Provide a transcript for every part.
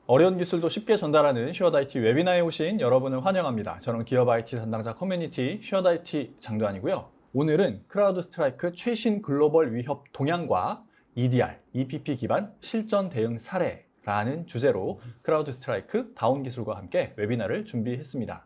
어려운 기술도 쉽게 전달하는 슈어드 IT 웨비나에 오신 여러분을 환영합니다. 저는 기업 IT 담당자 커뮤니티 슈어드 IT 장도환이고요. 오늘은 크라우드 스트라이크 최신 글로벌 위협 동향과 EDR, EPP 기반 실전 대응 사례라는 주제로 크라우드 스트라이크 다운 기술과 함께 웨비나를 준비했습니다.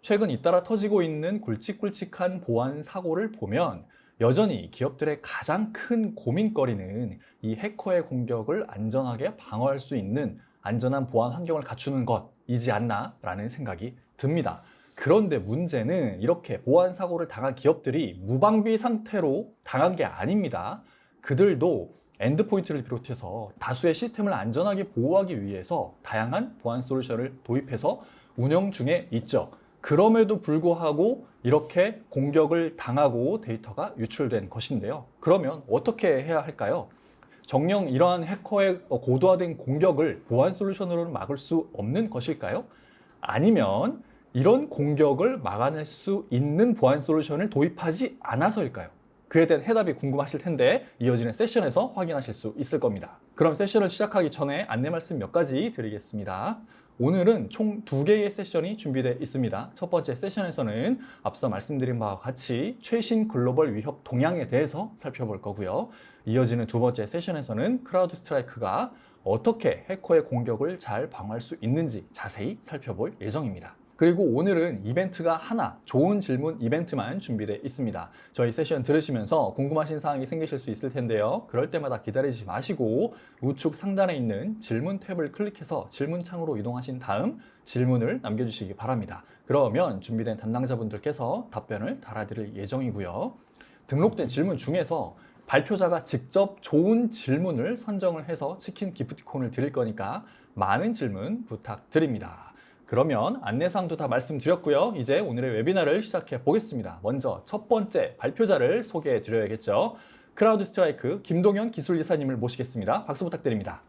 최근 잇따라 터지고 있는 굵직굵직한 보안 사고를 보면 여전히 기업들의 가장 큰 고민거리는 이 해커의 공격을 안전하게 방어할 수 있는 안전한 보안 환경을 갖추는 것이지 않나라는 생각이 듭니다. 그런데 문제는 이렇게 보안 사고를 당한 기업들이 무방비 상태로 당한 게 아닙니다. 그들도 엔드포인트를 비롯해서 다수의 시스템을 안전하게 보호하기 위해서 다양한 보안 솔루션을 도입해서 운영 중에 있죠. 그럼에도 불구하고 이렇게 공격을 당하고 데이터가 유출된 것인데요. 그러면 어떻게 해야 할까요? 정녕 이러한 해커의 고도화된 공격을 보안 솔루션으로는 막을 수 없는 것일까요? 아니면 이런 공격을 막아낼 수 있는 보안 솔루션을 도입하지 않아서일까요? 그에 대한 해답이 궁금하실 텐데 이어지는 세션에서 확인하실 수 있을 겁니다. 그럼 세션을 시작하기 전에 안내 말씀 몇 가지 드리겠습니다. 오늘은 총 2개의 세션이 준비되어 있습니다. 첫 번째 세션에서는 앞서 말씀드린 바와 같이 최신 글로벌 위협 동향에 대해서 살펴볼 거고요. 이어지는 두 번째 세션에서는 크라우드 스트라이크가 어떻게 해커의 공격을 잘 방어할 수 있는지 자세히 살펴볼 예정입니다. 그리고 오늘은 이벤트가 하나, 좋은 질문 이벤트만 준비되어 있습니다. 저희 세션 들으시면서 궁금하신 사항이 생기실 수 있을 텐데요. 그럴 때마다 기다리지 마시고 우측 상단에 있는 질문 탭을 클릭해서 질문 창으로 이동하신 다음 질문을 남겨주시기 바랍니다. 그러면 준비된 담당자분들께서 답변을 달아드릴 예정이고요. 등록된 질문 중에서 발표자가 직접 좋은 질문을 선정을 해서 치킨 기프티콘을 드릴 거니까 많은 질문 부탁드립니다. 그러면 안내사항도 다 말씀드렸고요. 이제 오늘의 웨비나를 시작해 보겠습니다. 먼저 첫 번째 발표자를 소개해 드려야겠죠. 크라우드 스트라이크 김동현 기술이사님을 모시겠습니다. 박수 부탁드립니다.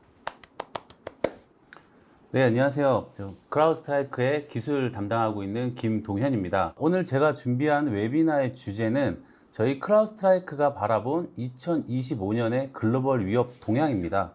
네, 안녕하세요. 저 크라우드 스트라이크의 기술 담당하고 있는 김동현입니다. 오늘 제가 준비한 웨비나의 주제는 저희 크라우드 스트라이크가 바라본 2025년의 글로벌 위협 동향입니다.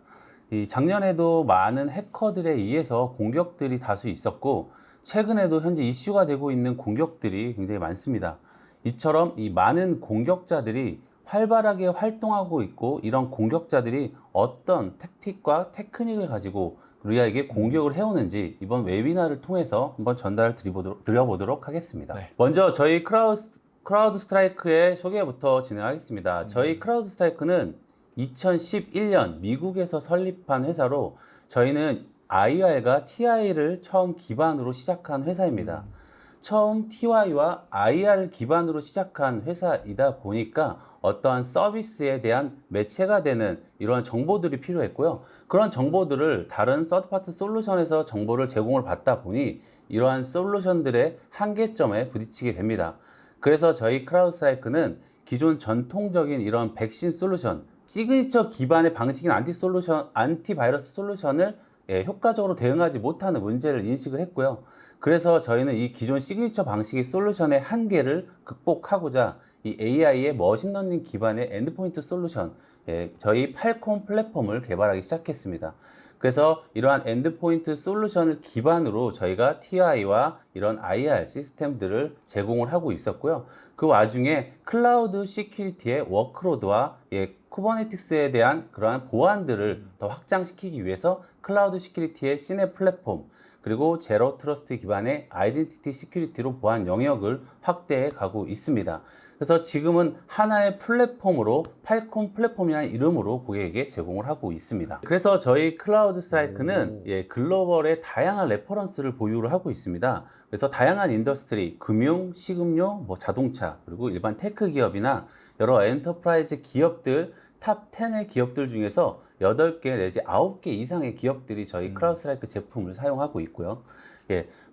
작년에도 많은 해커들에 의해서 공격들이 다수 있었고 최근에도 현재 이슈가 되고 있는 공격들이 굉장히 많습니다. 이처럼 이 많은 공격자들이 활발하게 활동하고 있고 이런 공격자들이 어떤 택틱과 테크닉을 가지고 우리에게 공격을 해오는지 이번 웨비나를 통해서 한번 전달 드려보도록 하겠습니다. 네. 먼저 저희 크라우드 스트라이크의 소개부터 진행하겠습니다. 저희 크라우드 스트라이크는 2011년 미국에서 설립한 회사로 저희는 IR과 TI를 처음 기반으로 시작한 회사입니다. 처음 TI와 IR을 기반으로 시작한 회사이다 보니까 어떠한 서비스에 대한 매체가 되는 이러한 정보들이 필요했고요. 그런 정보들을 다른 서드파티 솔루션에서 정보를 제공을 받다 보니 이러한 솔루션들의 한계점에 부딪히게 됩니다. 그래서 저희 크라우드 스트라이크는 기존 전통적인 이런 백신 솔루션, 시그니처 기반의 방식인 안티바이러스 솔루션을 효과적으로 대응하지 못하는 문제를 인식을 했고요. 그래서 저희는 이 기존 시그니처 방식의 솔루션의 한계를 극복하고자 이 AI의 머신러닝 기반의 엔드포인트 솔루션, 저희 팔콤 플랫폼을 개발하기 시작했습니다. 그래서 이러한 엔드포인트 솔루션을 기반으로 저희가 TI와 이런 IR 시스템들을 제공을 하고 있었고요. 그 와중에 클라우드 시큐리티의 워크로드와 쿠버네티스에 대한 그러한 보안들을 더 확장시키기 위해서 클라우드 시큐리티의 시내 플랫폼 그리고 제로 트러스트 기반의 아이덴티티 시큐리티로 보안 영역을 확대해 가고 있습니다. 그래서 지금은 하나의 플랫폼으로 팔콤 플랫폼이라는 이름으로 고객에게 제공을 하고 있습니다. 그래서 저희 클라우드 스트라이크는 글로벌의 다양한 레퍼런스를 보유를 하고 있습니다. 그래서 다양한 인더스트리, 금융, 식음료, 자동차, 그리고 일반 테크 기업이나 여러 엔터프라이즈 기업들, 탑 10의 기업들 중에서 8개 내지 9개 이상의 기업들이 저희 크라우드 스트라이크 제품을 사용하고 있고요.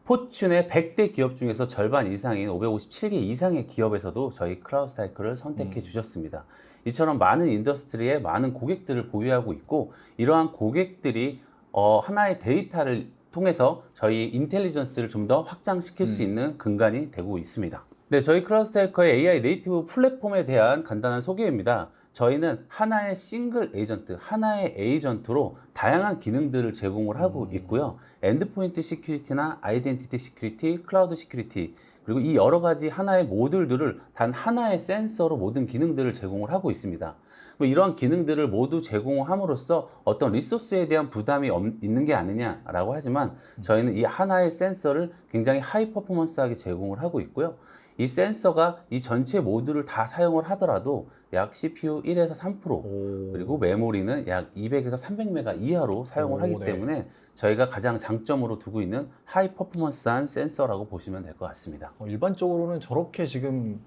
포춘의 100대 기업 중에서 절반 이상인 557개 이상의 기업에서도 저희 크라우드 스트라이크를 선택해 주셨습니다. 이처럼 많은 인더스트리에 많은 고객들을 보유하고 있고 이러한 고객들이 하나의 데이터를 통해서 저희 인텔리전스를 좀 더 확장시킬 수 있는 근간이 되고 있습니다. 네, 저희 크라우드 스트라이커의 AI 네이티브 플랫폼에 대한 간단한 소개입니다. 저희는 하나의 싱글 에이전트, 하나의 에이전트로 다양한 기능들을 제공을 하고 있고요. 엔드포인트 시큐리티나 아이덴티티 시큐리티, 클라우드 시큐리티, 그리고 이 여러 가지 하나의 모듈들을 단 하나의 센서로 모든 기능들을 제공을 하고 있습니다. 이러한 기능들을 모두 제공함으로써 어떤 리소스에 대한 부담이 있는 게 아니냐라고 하지만 저희는 이 하나의 센서를 굉장히 하이 퍼포먼스하게 제공을 하고 있고요. 이 센서가 이 전체 모듈을 다 사용을 하더라도 약 CPU 1에서 3% 그리고 메모리는 약 200에서 300메가 이하로 사용을 하기 때문에 저희가 가장 장점으로 두고 있는 하이 퍼포먼스한 센서라고 보시면 될 것 같습니다. 일반적으로는 저렇게 지금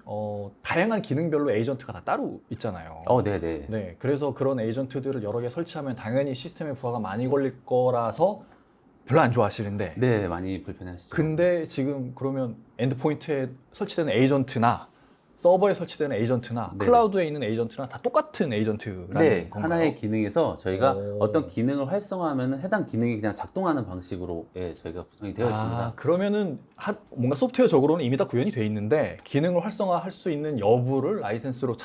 다양한 기능별로 에이전트가 다 따로 있잖아요. 네네. 네, 그래서 그런 에이전트들을 여러 개 설치하면 당연히 시스템에 부하가 많이 걸릴 거라서 별로 안 좋아하시는데 네, 많이 불편하시죠. 근데 지금 그러면 엔드포인트에 설치되는 에이전트나 서버에 설치되는 에이전트나 네네. 클라우드에 있는 에이전트나 다 똑같은 에이전트라는 네, 건가요? 하나의 기능에서 저희가 오. 어떤 기능을 활성화하면 해당 기능이 그냥 작동하는 방식으로 저희가 구성이 되어 있습니다. 그러면은 뭔가 소프트웨어적으로는 이미 다 구현이 돼 있는데 기능을 활성화할 수 있는 여부를 라이센스로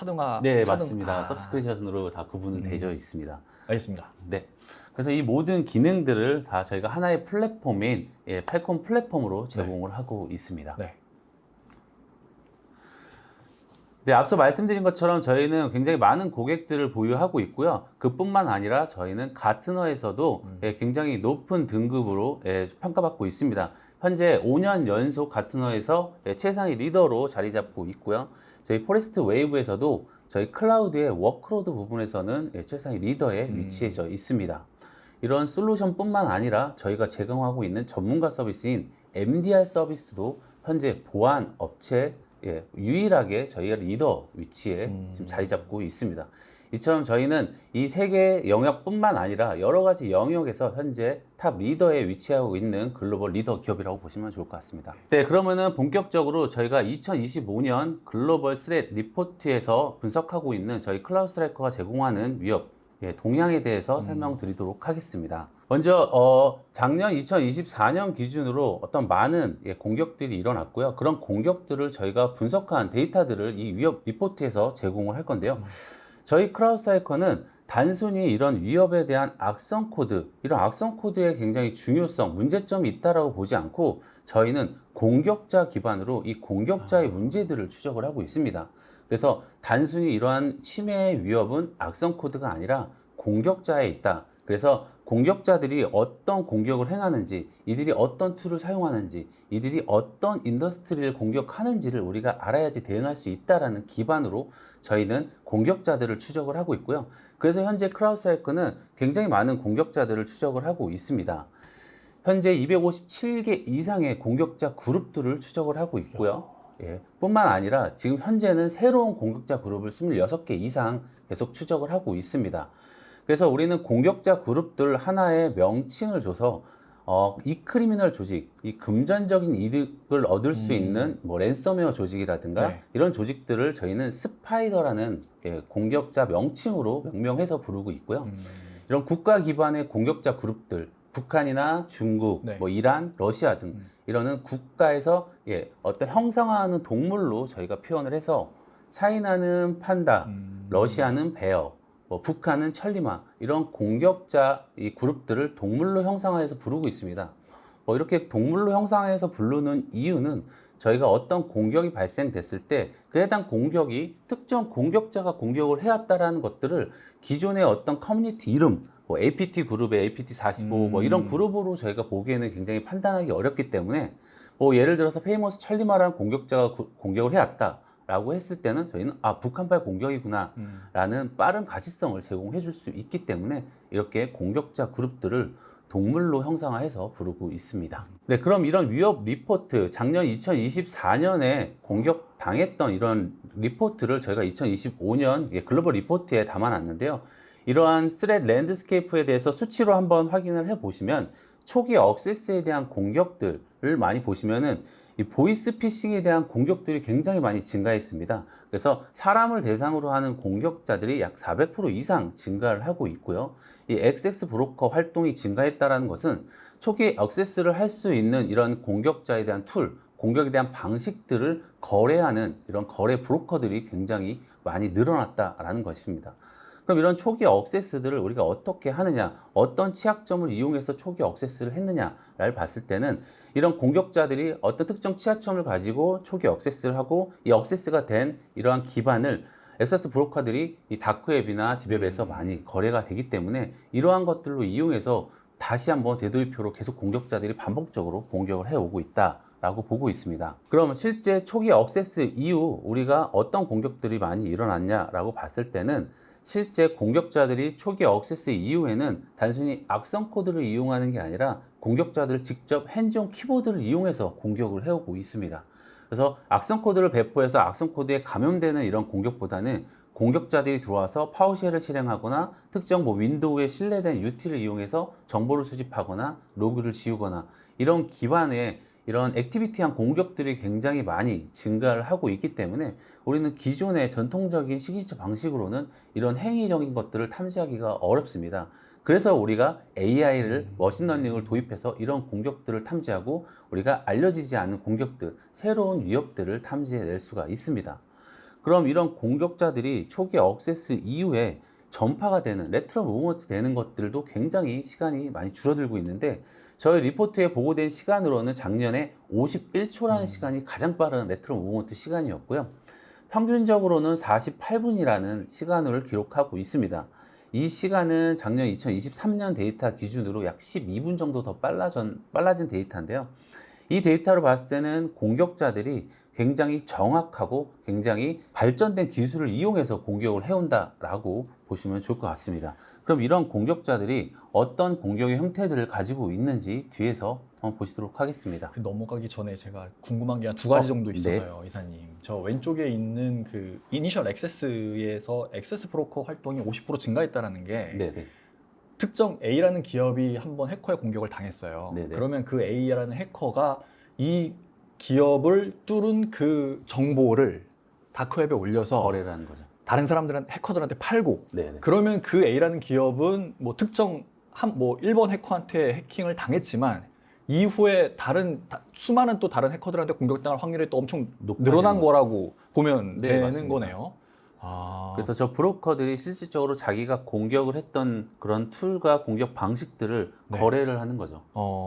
네, 맞습니다. 서브스크립션으로 다 구분은 음. 되어 있습니다. 알겠습니다. 네. 그래서 이 모든 기능들을 다 저희가 하나의 플랫폼인 팔콤 플랫폼으로 제공을 하고 있습니다. 네. 네, 앞서 말씀드린 것처럼 저희는 굉장히 많은 고객들을 보유하고 있고요. 그뿐만 아니라 저희는 가트너에서도 굉장히 높은 등급으로 평가받고 있습니다. 현재 5년 연속 가트너에서 최상위 리더로 자리 잡고 있고요. 저희 포레스트 웨이브에서도 저희 클라우드의 워크로드 부분에서는 최상위 리더에 위치해져 있습니다. 이런 솔루션뿐만 아니라 저희가 제공하고 있는 전문가 서비스인 MDR 서비스도 현재 보안 업체 유일하게 저희가 리더 위치에 지금 자리 잡고 있습니다. 이처럼 저희는 이 세 개 영역뿐만 아니라 여러 가지 영역에서 현재 탑 리더에 위치하고 있는 글로벌 리더 기업이라고 보시면 좋을 것 같습니다. 네, 그러면은 본격적으로 저희가 2025년 글로벌 스레트 리포트에서 분석하고 있는 저희 클라우드 스트라이커가 제공하는 위협 동향에 대해서 설명드리도록 하겠습니다. 먼저 작년 2024년 기준으로 어떤 많은 공격들이 일어났고요. 그런 공격들을 저희가 분석한 데이터들을 이 위협 리포트에서 제공을 할 건데요. 저희 클라우드 스트라이커는 단순히 이런 위협에 대한 악성 코드, 이런 악성 코드의 굉장히 중요성, 문제점이 있다라고 보지 않고 저희는 공격자 기반으로 이 공격자의 문제들을 추적을 하고 있습니다. 그래서 단순히 이러한 침해의 위협은 악성 코드가 아니라 공격자에 있다. 그래서 공격자들이 어떤 공격을 행하는지, 이들이 어떤 툴을 사용하는지, 이들이 어떤 인더스트리를 공격하는지를 우리가 알아야지 대응할 수 있다라는 기반으로 저희는 공격자들을 추적을 하고 있고요. 그래서 현재 클라우드 스트라이커는 굉장히 많은 공격자들을 추적을 하고 있습니다. 현재 257개 이상의 공격자 그룹들을 추적을 하고 있고요. 뿐만 아니라 지금 현재는 새로운 공격자 그룹을 26개 이상 계속 추적을 하고 있습니다. 그래서 우리는 공격자 그룹들 하나의 명칭을 줘서 이 크리미널 조직, 이 금전적인 이득을 얻을 수 있는 뭐 랜섬웨어 조직이라든가 이런 조직들을 저희는 스파이더라는 공격자 명칭으로 명명해서 부르고 있고요. 이런 국가 기반의 공격자 그룹들, 북한이나 중국, 뭐 이란, 러시아 등 이러는 국가에서 어떤 형상화하는 동물로 저희가 표현을 해서 차이나는 판다, 러시아는 베어, 뭐 북한은 천리마, 이런 공격자 이 그룹들을 동물로 형상화해서 부르고 있습니다. 뭐 이렇게 동물로 형상화해서 부르는 이유는 저희가 어떤 공격이 발생됐을 때 그 해당 공격이 특정 공격자가 공격을 해왔다라는 것들을 기존의 어떤 커뮤니티 이름, 뭐 APT 그룹의 APT45 뭐 이런 그룹으로 저희가 보기에는 굉장히 판단하기 어렵기 때문에 뭐 예를 들어서 페이머스 천리마라는 공격자가 공격을 해왔다 라고 했을 때는 저희는 북한발 공격이구나 라는 빠른 가시성을 제공해 줄 수 있기 때문에 이렇게 공격자 그룹들을 동물로 형상화해서 부르고 있습니다. 네, 그럼 이런 위협 리포트, 작년 2024년에 공격당했던 이런 리포트를 저희가 2025년 글로벌 리포트에 담아놨는데요. 이러한 스레드 랜드스케이프에 대해서 수치로 한번 확인을 해보시면 초기 억세스에 대한 공격들을 많이 보시면은 이 보이스피싱에 대한 공격들이 굉장히 많이 증가했습니다. 그래서 사람을 대상으로 하는 공격자들이 약 400% 이상 증가를 하고 있고요. 이 XX 브로커 활동이 증가했다는 것은 초기 액세스를 할 수 있는 이런 공격자에 대한 툴, 공격에 대한 방식들을 거래하는 이런 거래 브로커들이 굉장히 많이 늘어났다라는 것입니다. 그럼 이런 초기 억세스들을 우리가 어떻게 하느냐, 어떤 취약점을 이용해서 초기 억세스를 했느냐를 봤을 때는 이런 공격자들이 어떤 특정 취약점을 가지고 초기 억세스를 하고 이 억세스가 된 이러한 기반을 엑세스 브로커들이 이 다크웹이나 딥웹에서 많이 거래가 되기 때문에 이러한 것들로 이용해서 다시 한번 되돌이표로 계속 공격자들이 반복적으로 공격을 해오고 있다라고 보고 있습니다. 그럼 실제 초기 억세스 이후 우리가 어떤 공격들이 많이 일어났냐라고 봤을 때는 실제 공격자들이 초기 억세스 이후에는 단순히 악성 코드를 이용하는 게 아니라 공격자들을 직접 핸즈온 키보드를 이용해서 공격을 해오고 있습니다. 그래서 악성 코드를 배포해서 악성 코드에 감염되는 이런 공격보다는 공격자들이 들어와서 파워쉘을 실행하거나 특정 윈도우에 신뢰된 UT를 이용해서 정보를 수집하거나 로그를 지우거나 이런 기반의 이런 액티비티한 공격들이 굉장히 많이 증가를 하고 있기 때문에 우리는 기존의 전통적인 시그니처 방식으로는 이런 행위적인 것들을 탐지하기가 어렵습니다. 그래서 우리가 AI를 머신러닝을 도입해서 이런 공격들을 탐지하고 우리가 알려지지 않은 공격들, 새로운 위협들을 탐지해낼 수가 있습니다. 그럼 이런 공격자들이 초기 억세스 이후에 전파가 되는, 레트럴 무브먼트 되는 것들도 굉장히 시간이 많이 줄어들고 있는데 저희 리포트에 보고된 시간으로는 작년에 51초라는 시간이 가장 빠른 레트럴 무브먼트 시간이었고요. 평균적으로는 48분이라는 시간을 기록하고 있습니다. 이 시간은 작년 2023년 데이터 기준으로 약 12분 정도 더 빨라진 데이터인데요. 이 데이터로 봤을 때는 공격자들이 굉장히 정확하고 굉장히 발전된 기술을 이용해서 공격을 해온다라고 보시면 좋을 것 같습니다. 그럼 이런 공격자들이 어떤 공격의 형태들을 가지고 있는지 뒤에서 한번 보시도록 하겠습니다. 그 넘어가기 전에 제가 궁금한 게 한 두 가지 정도 있어서요, 이사님. 저 왼쪽에 있는 그 이니셜 액세스에서 액세스 브로커 활동이 50% 증가했다라는 게 네네. 특정 A라는 기업이 한번 해커의 공격을 당했어요. 네네. 그러면 그 A라는 해커가 이 기업을 뚫은 그 정보를 다크웹에 올려서 거래를 하는 거죠. 다른 사람들한테, 해커들한테 팔고, 네네. 그러면 그 A라는 기업은 뭐 특정 뭐 1번 해커한테 해킹을 당했지만 이후에 수많은 또 다른 해커들한테 공격당할 확률이 또 엄청 늘어난 거라고 보면 네, 되는 맞습니다. 거네요. 아. 그래서 저 브로커들이 실질적으로 자기가 공격을 했던 그런 툴과 공격 방식들을 네. 거래를 하는 거죠.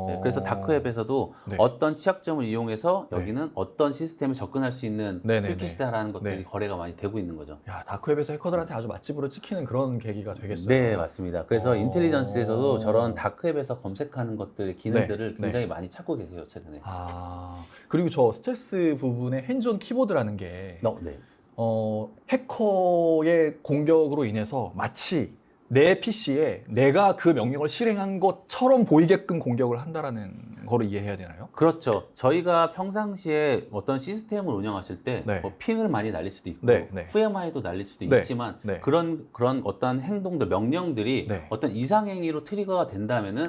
네, 그래서 다크웹에서도 네. 어떤 취약점을 이용해서 네. 여기는 어떤 시스템에 접근할 수 있는 네네네. 툴킷이다라는 것들이 네. 거래가 많이 되고 있는 거죠. 야, 다크웹에서 해커들한테 아주 맛집으로 찍히는 그런 계기가 되겠어요. 네, 맞습니다. 그래서 인텔리전스에서도 저런 다 다크웹에서 검색하는 것들의 기능들을 네. 굉장히 많이 찾고 계세요, 최근에. 그리고 저 스텔스 부분에 핸즈온 키보드라는 게 네. 해커의 공격으로 인해서 마치 내 PC에 내가 그 명령을 실행한 것처럼 보이게끔 공격을 한다라는 거를 이해해야 되나요? 그렇죠. 저희가 평상시에 어떤 시스템을 운영하실 때 네. 뭐 핑을 많이 날릴 수도 있고 네, 네. FMI도 날릴 수도 네, 있지만 네. 그런 어떤 행동들, 명령들이 네. 어떤 이상행위로 트리거가 된다면은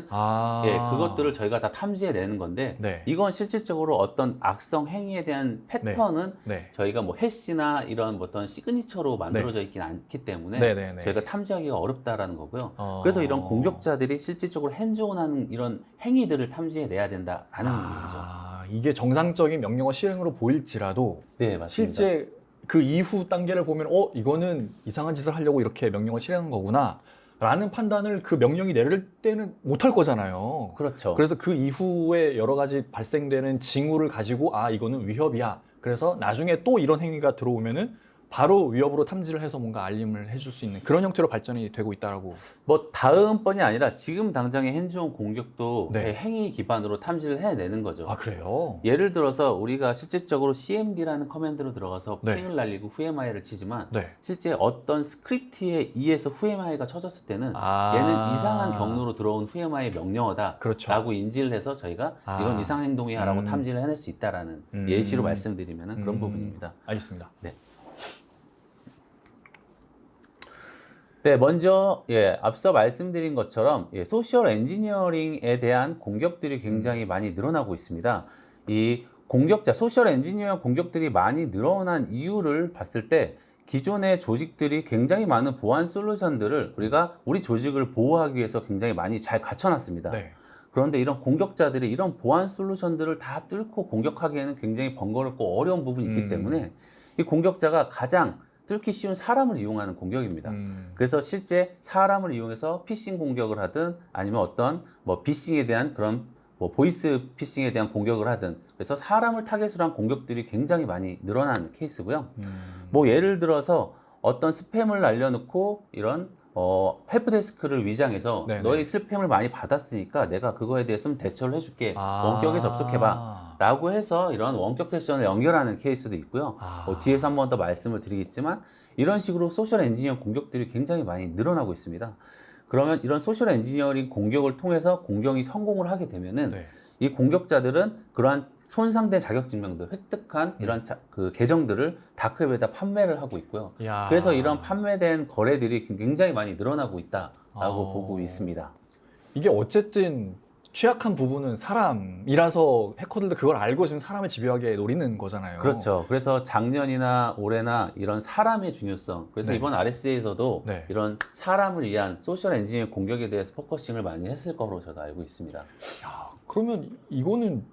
예, 그것들을 저희가 다 탐지해내는 건데 네. 이건 실질적으로 어떤 악성 행위에 대한 패턴은 네. 저희가 뭐 해시나 이런 어떤 시그니처로 만들어져 있긴 않기 때문에 네. 저희가 탐지하기가 어렵다라는 거고요. 그래서 이런 공격자들이 실질적으로 핸즈온하는 이런 행위들을 탐지해내야 된다라는 얘기죠. 이게 정상적인 명령어 실행으로 보일지라도 네, 맞습니다. 실제 그 이후 단계를 보면 이거는 이상한 짓을 하려고 이렇게 명령을 실행한 거구나 라는 판단을 그 명령이 내릴 때는 못할 거잖아요. 그렇죠. 그래서 그 이후에 여러 가지 발생되는 징후를 가지고 이거는 위협이야. 그래서 나중에 또 이런 행위가 들어오면은 바로 위협으로 탐지를 해서 뭔가 알림을 해줄 수 있는 그런 형태로 발전이 되고 있다라고. 뭐 다음번이 아니라 지금 당장의 핸즈온 공격도 네. 행위 기반으로 탐지를 해내는 거죠. 그래요? 예를 들어서 우리가 실질적으로 CMD라는 커맨드로 들어가서 네. 핑을 날리고 FMI를 치지만 네. 실제 어떤 스크립트에 의해서 FMI가 쳐졌을 때는 얘는 이상한 경로로 들어온 FMI의 명령어다 그렇죠. 라고 인지를 해서 저희가 이건 이상 행동이야 라고 탐지를 해낼 수 있다라는 예시로 말씀드리면 그런 부분입니다. 알겠습니다. 네. 네, 먼저 앞서 말씀드린 것처럼 소셜 엔지니어링에 대한 공격들이 굉장히 많이 늘어나고 있습니다. 이 소셜 엔지니어 공격들이 많이 늘어난 이유를 봤을 때 기존의 조직들이 굉장히 많은 보안 솔루션들을 우리 조직을 보호하기 위해서 굉장히 많이 잘 갖춰놨습니다. 네. 그런데 이런 공격자들이 이런 보안 솔루션들을 다 뚫고 공격하기에는 굉장히 번거롭고 어려운 부분이 있기 때문에 이 공격자가 가장 뚫기 쉬운 사람을 이용하는 공격입니다. 그래서 실제 사람을 이용해서 피싱 공격을 하든 아니면 어떤 뭐 피싱에 대한 그런 뭐 보이스 피싱에 대한 공격을 하든 그래서 사람을 타겟으로 한 공격들이 굉장히 많이 늘어난 케이스고요. 뭐 예를 들어서 어떤 스팸을 날려놓고 이런 헬프데스크를 위장해서 네네. 너의 스팸을 많이 받았으니까 내가 그거에 대해서 좀 대처를 해줄게. 원격에 접속해봐. 라고 해서 이런 원격 세션을 연결하는 케이스도 있고요. 뒤에서 한 번 더 말씀을 드리겠지만 이런 식으로 소셜 엔지니어 공격들이 굉장히 많이 늘어나고 있습니다. 그러면 이런 소셜 엔지니어링 공격을 통해서 공격이 성공을 하게 되면은 네. 이 공격자들은 그러한 손상된 자격증명들, 획득한 이런 그 계정들을 다크웹에다 판매를 하고 있고요. 야. 그래서 이런 판매된 거래들이 굉장히 많이 늘어나고 있다라고 보고 있습니다. 이게 어쨌든 취약한 부분은 사람이라서 해커들도 그걸 알고 지금 사람을 집요하게 노리는 거잖아요. 그렇죠. 그래서 작년이나 올해나 이런 사람의 중요성, 그래서 네. 이번 RSA에서도 네. 이런 사람을 위한 소셜 엔지니어 공격에 대해서 포커싱을 많이 했을 거로 저도 알고 있습니다. 야, 그러면 이거는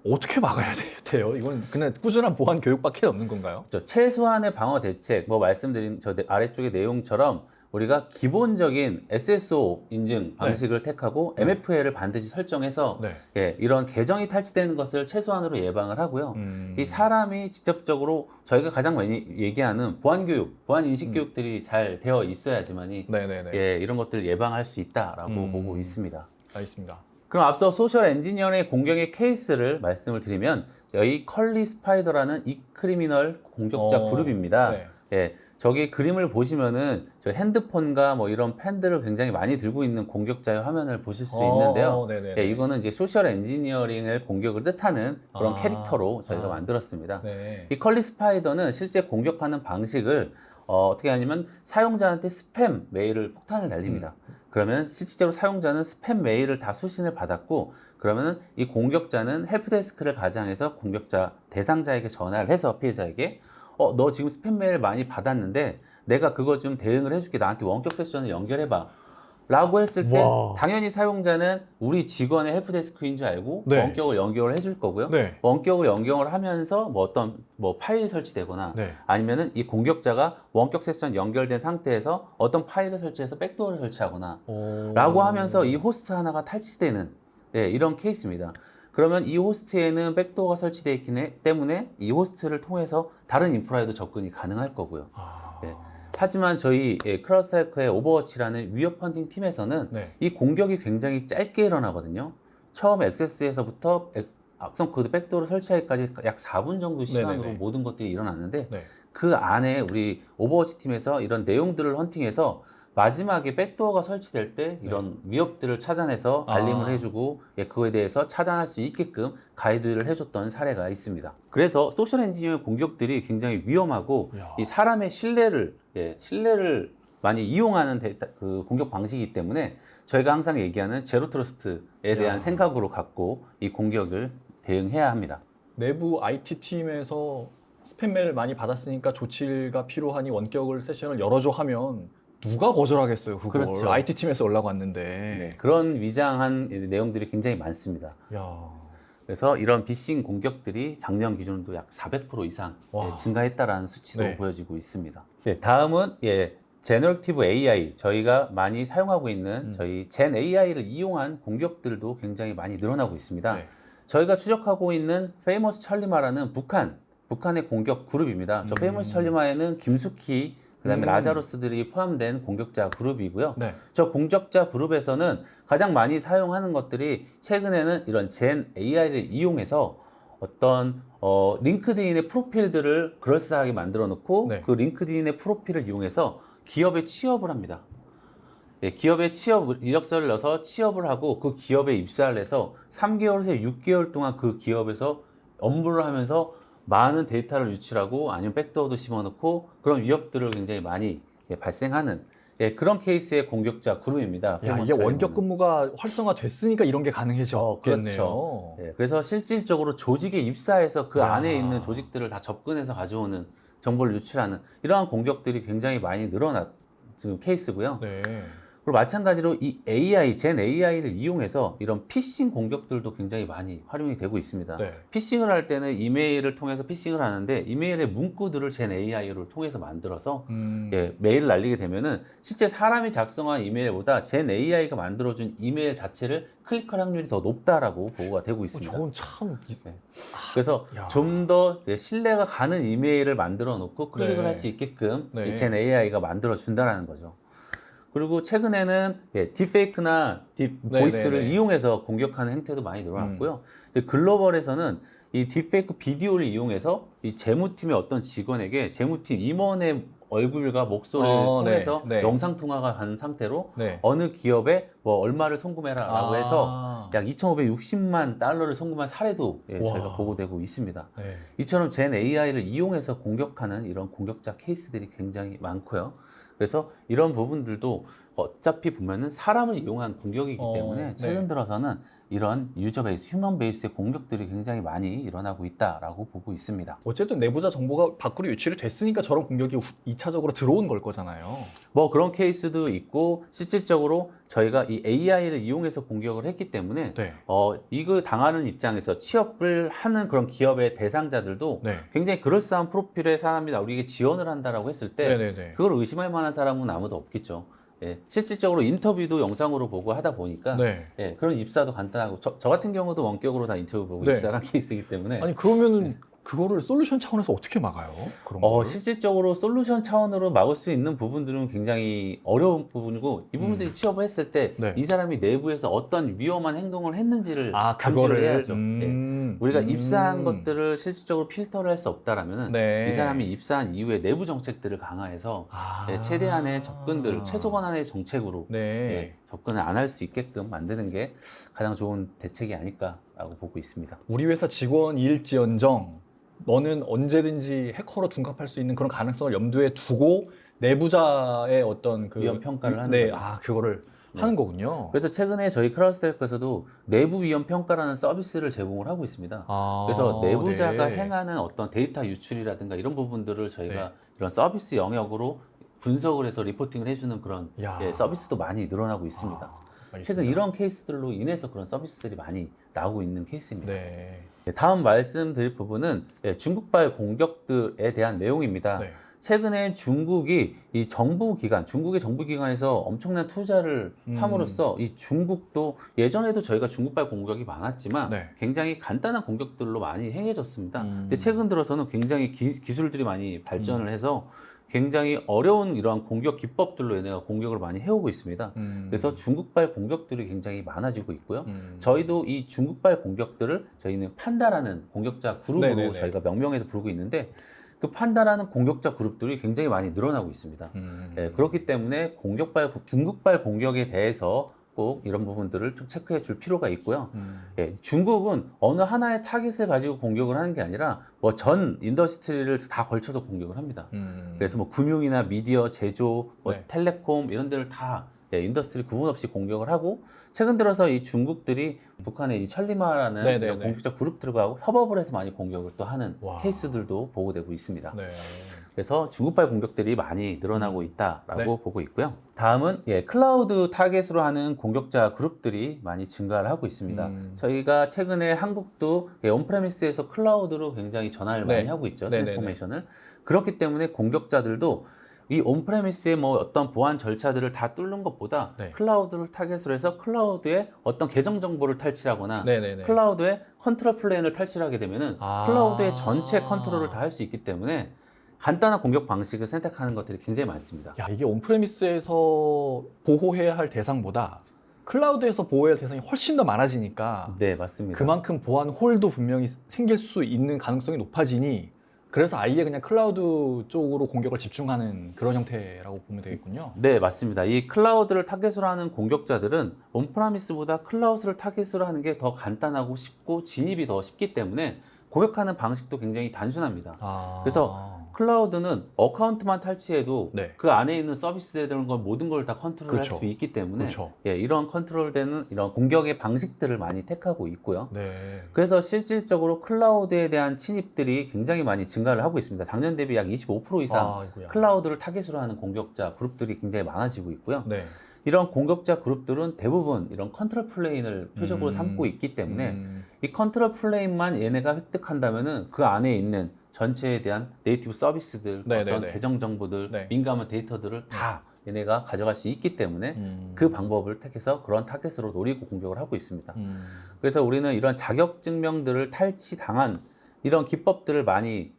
어떻게 막아야 돼요? 이건 그냥 꾸준한 보안 교육밖에 없는 건가요? 최소한의 방어 대책, 뭐 말씀드린 저 아래쪽의 내용처럼 우리가 기본적인 SSO 인증 방식을 택하고 MFA를 반드시 설정해서 네. 예, 이런 계정이 탈취되는 것을 최소한으로 예방을 하고요. 이 사람이 직접적으로 저희가 가장 많이 얘기하는 보안 교육, 보안 인식 교육들이 잘 되어 있어야지만이 네네네. 예, 이런 것들을 예방할 수 있다라고 보고 있습니다. 알겠습니다. 그럼 앞서 소셜 엔지니어의 공격의 케이스를 말씀을 드리면 여기 컬리 스파이더라는 이 크리미널 공격자 그룹입니다. 네. 예, 저기 그림을 보시면은 저 핸드폰과 뭐 이런 펜들을 굉장히 많이 들고 있는 공격자의 화면을 보실 수 있는데요. 네네네. 예, 이거는 이제 소셜 엔지니어링의 공격을 뜻하는 그런 캐릭터로 저희가 만들었습니다. 네. 이 컬리 스파이더는 실제 공격하는 방식을 어떻게 하냐면 사용자한테 스팸 메일을 폭탄을 날립니다. 그러면 실질적으로 사용자는 스팸 메일을 다 수신을 받았고 그러면은 이 공격자는 헬프데스크를 가장해서 공격자 대상자에게 전화를 해서 피해자에게 너 지금 스팸 메일 많이 받았는데 내가 그거 좀 대응을 해줄게. 나한테 원격 세션을 연결해봐. 라고 했을 때 와. 당연히 사용자는 우리 직원의 헬프데스크인 줄 알고 네. 원격을 연결을 해줄 거고요. 네. 원격을 연결을 하면서 뭐 어떤 뭐 파일이 설치되거나 네. 아니면은 이 공격자가 원격 세션 연결된 상태에서 어떤 파일을 설치해서 백도어를 설치하거나 라고 하면서 이 호스트 하나가 탈취되는 예, 이런 케이스입니다. 그러면 이 호스트에는 백도어가 설치되어 있기 때문에 이 호스트를 통해서 다른 인프라에도 접근이 가능할 거고요. 예. 하지만 저희 크라우드 스트라이크의 오버워치라는 위협 펀딩 팀에서는 네. 이 공격이 굉장히 짧게 일어나거든요. 처음 액세스에서부터 악성 코드 백도어를 설치하기까지 약 4분 정도 시간으로 네네네. 모든 것들이 일어났는데 네. 그 안에 우리 오버워치 팀에서 이런 내용들을 헌팅해서 마지막에 백도어가 설치될 때 이런 위협들을 찾아내서 알림을 해주고 그거에 대해서 차단할 수 있게끔 가이드를 해줬던 사례가 있습니다. 그래서 소셜 엔지니어 공격들이 굉장히 위험하고 야. 이 사람의 신뢰를 많이 이용하는 그 공격 방식이기 때문에 저희가 항상 얘기하는 제로 트러스트에 대한 생각으로 갖고 이 공격을 대응해야 합니다. 내부 IT 팀에서 스팸 메일 많이 받았으니까 조치가 필요하니 원격을 세션을 열어줘 하면 누가 거절하겠어요, 그걸. 그렇죠. IT 팀에서 연락 왔는데. 네, 그런 위장한 내용들이 굉장히 많습니다. 야. 그래서 이런 비싱 공격들이 작년 기준으로 약 400% 이상 와. 증가했다라는 수치도 네. 보여지고 있습니다. 다음은 제너러티브 AI, 저희가 많이 사용하고 있는 저희 젠 AI를 이용한 공격들도 굉장히 많이 늘어나고 있습니다. 네. 저희가 추적하고 있는 페이머스 찰리마라는 북한의 공격 그룹입니다. 저 페이머스 찰리마에는 김숙희, 그다음에 라자로스들이 포함된 공격자 그룹이고요. 네. 저 공격자 그룹에서는 가장 많이 사용하는 것들이 최근에는 이런 젠 AI를 이용해서 어떤 링크드인의 프로필들을 그럴싸하게 만들어 놓고 네. 그 링크드인의 프로필을 이용해서 기업에 취업을 합니다. 기업에 취업 이력서를 넣어서 취업을 하고 그 기업에 입사를 해서 3개월에서 6개월 동안 그 기업에서 업무를 하면서 많은 데이터를 유출하고 아니면 백도어도 심어놓고 그런 위협들을 굉장히 많이 발생하는 그런 케이스의 공격자 그룹입니다. 야, 이게 원격 근무가 활성화됐으니까 이런 게 가능해졌겠네요. 그렇죠. 그래서 실질적으로 조직에 입사해서 그 안에 있는 조직들을 다 접근해서 가져오는 정보를 유출하는 이러한 공격들이 굉장히 많이 늘어난 지금 케이스고요. 네. 그리고 마찬가지로 이 AI, 젠 AI를 이용해서 이런 피싱 공격들도 굉장히 많이 활용이 되고 있습니다. 네. 피싱을 할 때는 이메일을 통해서 피싱을 하는데 이메일의 문구들을 젠 AI를 통해서 만들어서 예, 메일을 날리게 되면은 실제 사람이 작성한 이메일보다 젠 AI가 만들어준 이메일 자체를 클릭할 확률이 더 높다라고 보고가 되고 있습니다. 저건 참 네. 그래서 야. 좀 더 신뢰가 가는 이메일을 만들어 놓고 클릭을 네. 할 수 있게끔 네. 이 젠 AI가 만들어 준다라는 거죠. 그리고 최근에는 딥페이크나 보이스를 네. 이용해서 공격하는 행태도 많이 늘어났고요. 근데 글로벌에서는 이 딥페이크 비디오를 이용해서 이 재무팀의 어떤 직원에게 재무팀 임원의 얼굴과 목소리를 통해서 네. 영상 통화가 가는 상태로 네. 어느 기업에 뭐 얼마를 송금해라라고 해서 약 2,560만 달러를 송금한 사례도 저희가 와. 보고되고 있습니다. 네. 이처럼 젠 AI를 이용해서 공격하는 이런 공격자 케이스들이 굉장히 많고요. 그래서 이런 부분들도 어차피 보면은 사람을 이용한 공격이기 때문에 최근 들어서는 이런 유저 베이스, 휴먼 베이스의 공격들이 굉장히 많이 일어나고 있다라고 보고 있습니다. 어쨌든 내부자 정보가 밖으로 유출이 됐으니까 저런 공격이 2차적으로 들어온 걸 거잖아요. 뭐 그런 케이스도 있고 실질적으로 저희가 이 AI를 이용해서 공격을 했기 때문에 네. 이거 당하는 입장에서 취업을 하는 그런 기업의 대상자들도 네. 굉장히 그럴싸한 프로필의 사람이 우리에게 지원을 한다라고 했을 때 네네네. 그걸 의심할 만한 사람은 아무도 없겠죠. 예, 실질적으로 인터뷰도 영상으로 보고 하다 보니까 네. 예, 그런 입사도 간단하고 저 같은 경우도 원격으로 다 인터뷰 보고 네. 입사한 케이스이기 때문에 아니 그러면은 그거를 솔루션 차원에서 어떻게 막아요? 그런 걸? 실질적으로 솔루션 차원으로 막을 수 있는 부분들은 굉장히 어려운 부분이고 이 부분들이 취업을 했을 때 이 네. 사람이 내부에서 어떤 위험한 행동을 했는지를 감지를 그거를 해야죠. 예. 우리가 입사한 것들을 실질적으로 필터를 할 수 없다라면은 네. 이 사람이 입사한 이후에 내부 정책들을 강화해서 최대한의 접근들, 최소한의 정책으로 네. 접근을 안 할 수 있게끔 만드는 게 가장 좋은 대책이 아닐까라고 보고 있습니다. 우리 회사 직원일지언정 너는 언제든지 해커로 둔갑할 수 있는 그런 가능성을 염두에 두고 내부자의 어떤 그 위험 평가를 하는 네, 거죠. 그거를 하는 거군요. 그래서 최근에 저희 크라우드스트라이크에서도 내부 위험 평가라는 서비스를 제공을 하고 있습니다. 그래서 내부자가 네. 행하는 어떤 데이터 유출이라든가 이런 부분들을 저희가 네. 이런 서비스 영역으로 분석을 해서 리포팅을 해주는 그런 야. 서비스도 많이 늘어나고 있습니다. 알겠습니다. 최근 이런 케이스들로 인해서 그런 서비스들이 많이 나오고 있는 케이스입니다. 네. 다음 말씀드릴 부분은 중국발 공격들에 대한 내용입니다. 네. 최근에 중국이 이 정부기관, 중국의 정부기관에서 엄청난 투자를 함으로써 이 중국도 예전에도 저희가 중국발 공격이 많았지만 네. 굉장히 간단한 공격들로 많이 행해졌습니다. 근데 최근 들어서는 굉장히 기술들이 많이 발전을 해서 굉장히 어려운 이러한 공격 기법들로 얘네가 공격을 많이 해오고 있습니다. 그래서 중국발 공격들이 굉장히 많아지고 있고요. 저희도 이 중국발 공격들을 저희는 판다라는 공격자 그룹으로 네네네. 저희가 명명해서 부르고 있는데 그 판다라는 공격자 그룹들이 굉장히 많이 늘어나고 있습니다. 그렇기 때문에 중국발 공격에 대해서 꼭 이런 부분들을 좀 체크해 줄 필요가 있고요. 중국은 어느 하나의 타깃을 가지고 공격을 하는 게 아니라 뭐 전 인더스트리를 다 걸쳐서 공격을 합니다. 그래서 뭐 금융이나 미디어, 제조, 뭐 네. 텔레콤 이런 데를 다 인더스트리 구분 없이 공격을 하고 최근 들어서 이 중국들이 북한의 이 천리마라는 네네네. 이런 공격자 그룹들과 협업을 해서 많이 공격을 또 하는 와. 케이스들도 보고되고 있습니다. 네. 그래서 중국발 공격들이 많이 늘어나고 있다라고 네. 보고 있고요. 다음은 클라우드 타겟으로 하는 공격자 그룹들이 많이 증가를 하고 있습니다. 저희가 최근에 한국도 온프레미스에서 클라우드로 굉장히 전환을 네. 많이 하고 있죠. 네네네. 트랜스포메이션을. 그렇기 때문에 공격자들도 이 온프레미스의 뭐 어떤 보안 절차들을 다 뚫는 것보다 네. 클라우드를 타겟으로 해서 클라우드에 어떤 계정 정보를 탈취하거나 네네네. 클라우드에 컨트롤 플레인을 탈취하게 되면은 아. 클라우드의 전체 컨트롤을 다 할 수 있기 때문에 간단한 공격 방식을 선택하는 것들이 굉장히 많습니다. 야, 이게 온프레미스에서 보호해야 할 대상보다 클라우드에서 보호해야 할 대상이 훨씬 더 많아지니까 네, 맞습니다. 그만큼 보안 홀도 분명히 생길 수 있는 가능성이 높아지니 그래서 아예 그냥 클라우드 쪽으로 공격을 집중하는 그런 형태라고 보면 되겠군요. 네, 맞습니다. 이 클라우드를 타겟으로 하는 공격자들은 온프라미스보다 클라우드를 타겟으로 하는 게 더 간단하고 쉽고 진입이 더 쉽기 때문에 공격하는 방식도 굉장히 단순합니다. 그래서 클라우드는 어카운트만 탈취해도 네. 그 안에 있는 서비스에 대한 걸 모든 걸 다 컨트롤할 그렇죠. 수 있기 때문에 그렇죠. 이런 컨트롤되는 이런 공격의 방식들을 많이 택하고 있고요. 네. 그래서 실질적으로 클라우드에 대한 침입들이 굉장히 많이 증가를 하고 있습니다. 작년 대비 약 25% 이상 아이고야. 클라우드를 타겟으로 하는 공격자 그룹들이 굉장히 많아지고 있고요. 네. 이런 공격자 그룹들은 대부분 이런 컨트롤 플레인을 표적으로 삼고 있기 때문에 이 컨트롤 플레인만 얘네가 획득한다면은 그 안에 있는 전체에 대한 네이티브 서비스들, 네네네. 어떤 계정 정보들, 네. 민감한 데이터들을 다 얘네가 가져갈 수 있기 때문에 그 방법을 택해서 그런 타겟으로 노리고 공격을 하고 있습니다. 그래서 우리는 이런 자격 증명들을 탈취당한 이런 기법들을 많이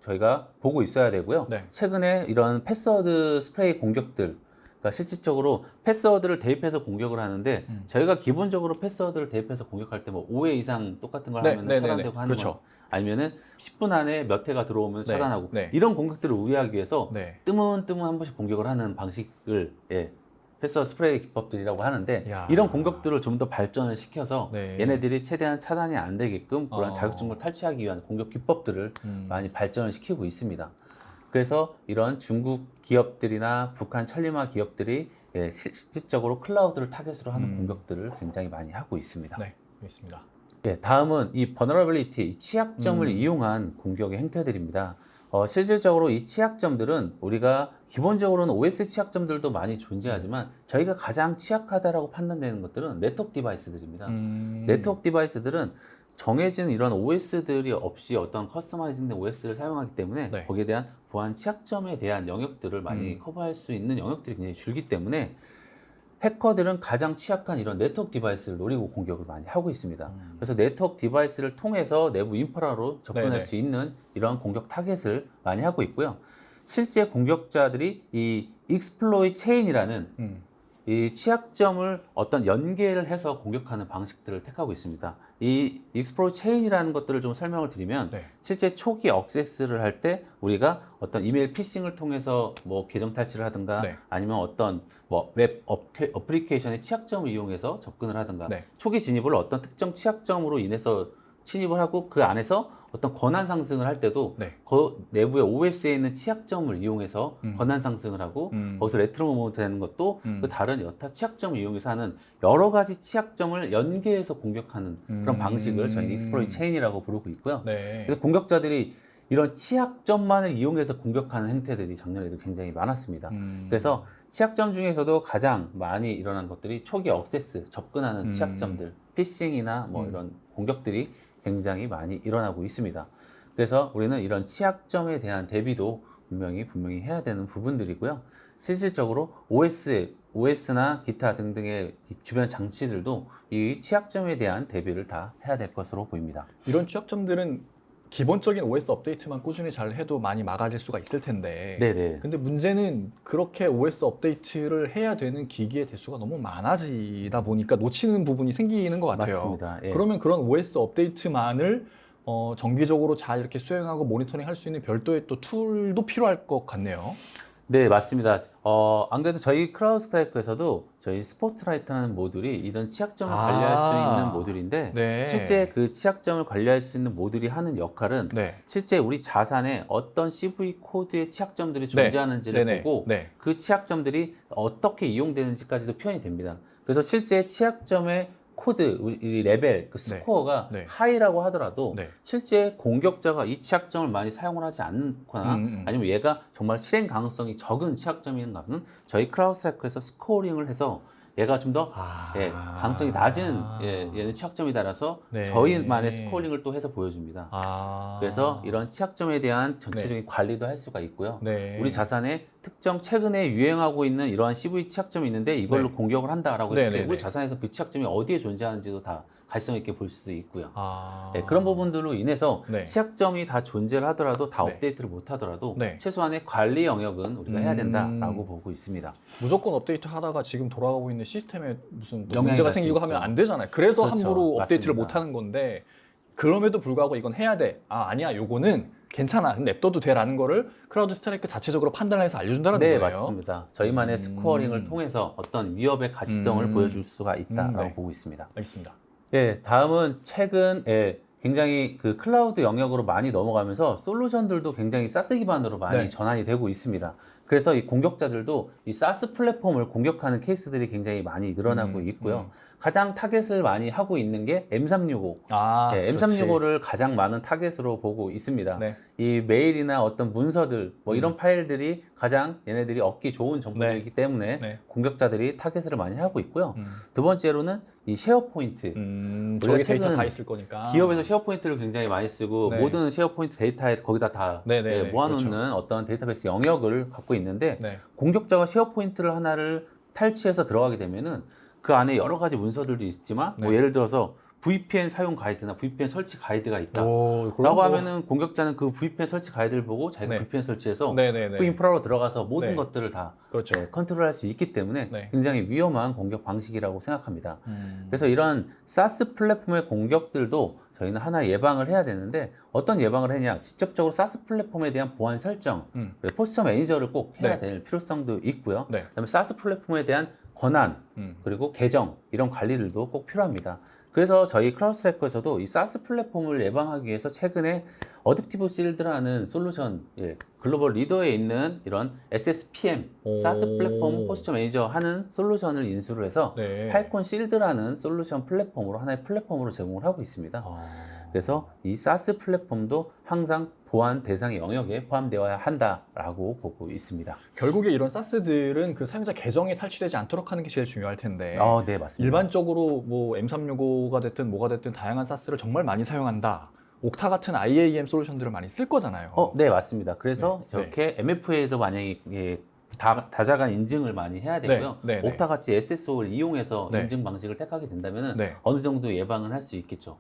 저희가 보고 있어야 되고요. 네. 최근에 이런 패스워드 스프레이 공격들, 그러니까 실질적으로 패스워드를 대입해서 공격을 하는데 저희가 기본적으로 패스워드를 대입해서 공격할 때 뭐 5회 이상 똑같은 걸 네, 하면 네, 차단되고 네, 네. 하는 그렇죠. 거, 아니면은 10분 안에 몇 회가 들어오면 네, 차단하고 네. 이런 공격들을 우회하기 위해서 네. 뜨문뜨문 한 번씩 공격을 하는 방식을 패스워드 스프레이 기법들이라고 하는데 야. 이런 공격들을 좀 더 발전을 시켜서 네. 얘네들이 최대한 차단이 안 되게끔 그런 자격증을 탈취하기 위한 공격 기법들을 많이 발전을 시키고 있습니다. 그래서 이런 중국 기업들이나 북한 천리마 기업들이 실질적으로 클라우드를 타겟으로 하는 공격들을 굉장히 많이 하고 있습니다. 네, 알겠습니다. 다음은 이 vulnerability, 이 취약점을 이용한 공격의 행태들입니다. 실질적으로 이 취약점들은 우리가 기본적으로는 OS 취약점들도 많이 존재하지만 저희가 가장 취약하다라고 판단되는 것들은 네트워크 디바이스들입니다. 네트워크 디바이스들은 정해진 이런 OS들이 없이 어떤 커스터마이징된 OS를 사용하기 때문에 네. 거기에 대한 보안 취약점에 대한 영역들을 많이 커버할 수 있는 영역들이 굉장히 줄기 때문에 해커들은 가장 취약한 이런 네트워크 디바이스를 노리고 공격을 많이 하고 있습니다. 그래서 네트워크 디바이스를 통해서 내부 인프라로 접근할 네네. 수 있는 이런 공격 타겟을 많이 하고 있고요. 실제 공격자들이 이 익스플로이 체인이라는 이 취약점을 어떤 연계를 해서 공격하는 방식들을 택하고 있습니다. 이 익스플로이 체인이라는 것들을 좀 설명을 드리면 네. 실제 초기 액세스를 할 때 우리가 어떤 이메일 피싱을 통해서 뭐 계정 탈취를 하든가 네. 아니면 어떤 뭐 웹 어플리케이션의 취약점을 이용해서 접근을 하든가 네. 초기 진입을 어떤 특정 취약점으로 인해서 침입을 하고 그 안에서 어떤 권한 상승을 할 때도 네. 그 내부의 OS에 있는 취약점을 이용해서 권한 상승을 하고 거기서 레트로 모드 되는 것도 그 다른 여타 취약점을 이용해서 하는 여러 가지 취약점을 연계해서 공격하는 그런 방식을 저희는 익스플로이 체인이라고 부르고 있고요. 네. 그래서 공격자들이 이런 취약점만을 이용해서 공격하는 행태들이 작년에도 굉장히 많았습니다. 그래서 취약점 중에서도 가장 많이 일어난 것들이 초기 액세스, 접근하는 취약점들, 피싱이나 뭐 이런 공격들이 굉장히 많이 일어나고 있습니다. 그래서 우리는 이런 취약점에 대한 대비도 분명히 해야 되는 부분들이고요. 실질적으로 OS나 기타 등등의 주변 장치들도 이 취약점에 대한 대비를 다 해야 될 것으로 보입니다. 이런 취약점들은 기본적인 OS 업데이트만 꾸준히 잘 해도 많이 막아질 수가 있을 텐데. 네네. 근데 문제는 그렇게 OS 업데이트를 해야 되는 기기의 대수가 너무 많아지다 보니까 놓치는 부분이 생기는 것 같아요. 맞습니다. 예. 그러면 그런 OS 업데이트만을 정기적으로 잘 이렇게 수행하고 모니터링 할 수 있는 별도의 또 툴도 필요할 것 같네요. 네, 맞습니다. 안 그래도 저희 크라우드 스트라이크에서도 저희 스포트라이트라는 모듈이 이런 취약점을 관리할 수 있는 모듈인데 네. 실제 그 취약점을 관리할 수 있는 모듈이 하는 역할은 네. 실제 우리 자산에 어떤 CV 코드의 취약점들이 네. 존재하는지를 네네. 보고 네. 그 취약점들이 어떻게 이용되는지까지도 표현이 됩니다. 그래서 실제 취약점의 코드, 이 레벨, 그 스코어가 네. 하이라고 하더라도 네. 실제 공격자가 이 취약점을 많이 사용을 하지 않거나 아니면 얘가 정말 실행 가능성이 적은 취약점인가 하면 저희 크라우드 스트라이크에서 스코어링을 해서 얘가 좀 더 가능성이 낮은 얘는 취약점이다라서 네. 저희만의 스코어링을 또 해서 보여줍니다. 그래서 이런 취약점에 대한 전체적인 관리도 할 수가 있고요. 네. 우리 자산에 특정 최근에 유행하고 있는 이러한 CV 취약점이 있는데 이걸로 네. 공격을 한다라고 했을 때 네네네. 우리 자산에서 그 취약점이 어디에 존재하는지도 다 갈성 있게 볼 수도 있고요. 네. 그런 부분들로 인해서 네. 취약점이 다 존재를 하더라도 다 네. 업데이트를 못 하더라도 네. 최소한의 관리 영역은 우리가 해야 된다라고 보고 있습니다. 무조건 업데이트 하다가 지금 돌아가고 있는 시스템에 무슨 또 영향이 문제가 갈수 생기고 있죠. 하면 안 되잖아요. 그래서 그렇죠. 함부로 업데이트를 맞습니다. 못 하는 건데 그럼에도 불구하고 이건 해야 돼. 아니야. 요거는 괜찮아. 냅둬도 돼라는 거를 크라우드 스트라이크 자체적으로 판단을 해서 알려준다는 네, 거예요. 맞습니다. 저희만의 스코어링을 통해서 어떤 위협의 가시성을 보여줄 수가 있다라고 네. 보고 있습니다. 알겠습니다. 다음은 최근 굉장히 그 클라우드 영역으로 많이 넘어가면서 솔루션들도 굉장히 사스 기반으로 많이 네. 전환이 되고 있습니다. 그래서 이 공격자들도 이 사스 플랫폼을 공격하는 케이스들이 굉장히 많이 늘어나고 있고요. 가장 타겟을 많이 하고 있는 게 M365. 아, 네, M365를 가장 많은 타겟으로 보고 있습니다. 네. 이 메일이나 어떤 문서들, 뭐 이런 파일들이 가장 얘네들이 얻기 좋은 정보이기 때문에 네. 공격자들이 타겟을 많이 하고 있고요. 두 번째로는 이 쉐어포인트. 저기 데이터 최근 다 있을 거니까. 기업에서 쉐어포인트를 굉장히 많이 쓰고 네. 모든 쉐어포인트 데이터에 거기다 다 모아놓는 그렇죠. 어떤 데이터베이스 영역을 갖고 있는데 네. 공격자가 쉐어포인트를 하나를 탈취해서 들어가게 되면은 그 안에 여러 가지 문서들도 있지만 뭐 네. 예를 들어서 VPN 사용 가이드나 VPN 설치 가이드가 있다 오, 라고 하면은 공격자는 그 VPN 설치 가이드를 보고 자기가 네. VPN 설치해서 네네네. 그 인프라로 들어가서 모든 네. 것들을 다 그렇죠. 컨트롤할 수 있기 때문에 네. 굉장히 위험한 공격 방식이라고 생각합니다. 그래서 이런 사스 플랫폼의 공격들도 저희는 하나 예방을 해야 되는데 어떤 예방을 했냐, 직접적으로 사스 플랫폼에 대한 보안 설정, 포스처 매니저를 꼭 해야 네. 될 필요성도 있고요. 네. 그다음에 사스 플랫폼에 대한 권한 그리고 계정 이런 관리들도 꼭 필요합니다. 그래서 저희 크라우드스트라이커에서도 이 사스 플랫폼을 예방하기 위해서 최근에 어댑티브 실드라는 솔루션, 글로벌 리더에 있는 이런 SSPM, 사스 플랫폼 포스처 매니저 하는 솔루션을 인수를 해서 네. 팔콘 실드라는 솔루션 플랫폼으로 하나의 플랫폼으로 제공을 하고 있습니다. 그래서 이 사스 플랫폼도 항상 보안 대상의 영역에 포함되어야 한다라고 보고 있습니다. 결국에 이런 사스들은 그 사용자 계정이 탈취되지 않도록 하는 게 제일 중요할 텐데. 네, 맞습니다. 일반적으로 뭐 M365가 됐든 뭐가 됐든 다양한 사스를 정말 많이 사용한다. 옥타 같은 IAM 솔루션들을 많이 쓸 거잖아요. 네, 맞습니다. 그래서 네. 저렇게 MFA도 만약에 다자간 인증을 많이 해야 되고요. 네, 네, 네. 옥타 같이 SSO를 이용해서 네. 인증 방식을 택하게 된다면 네. 어느 정도 예방은 할 수 있겠죠.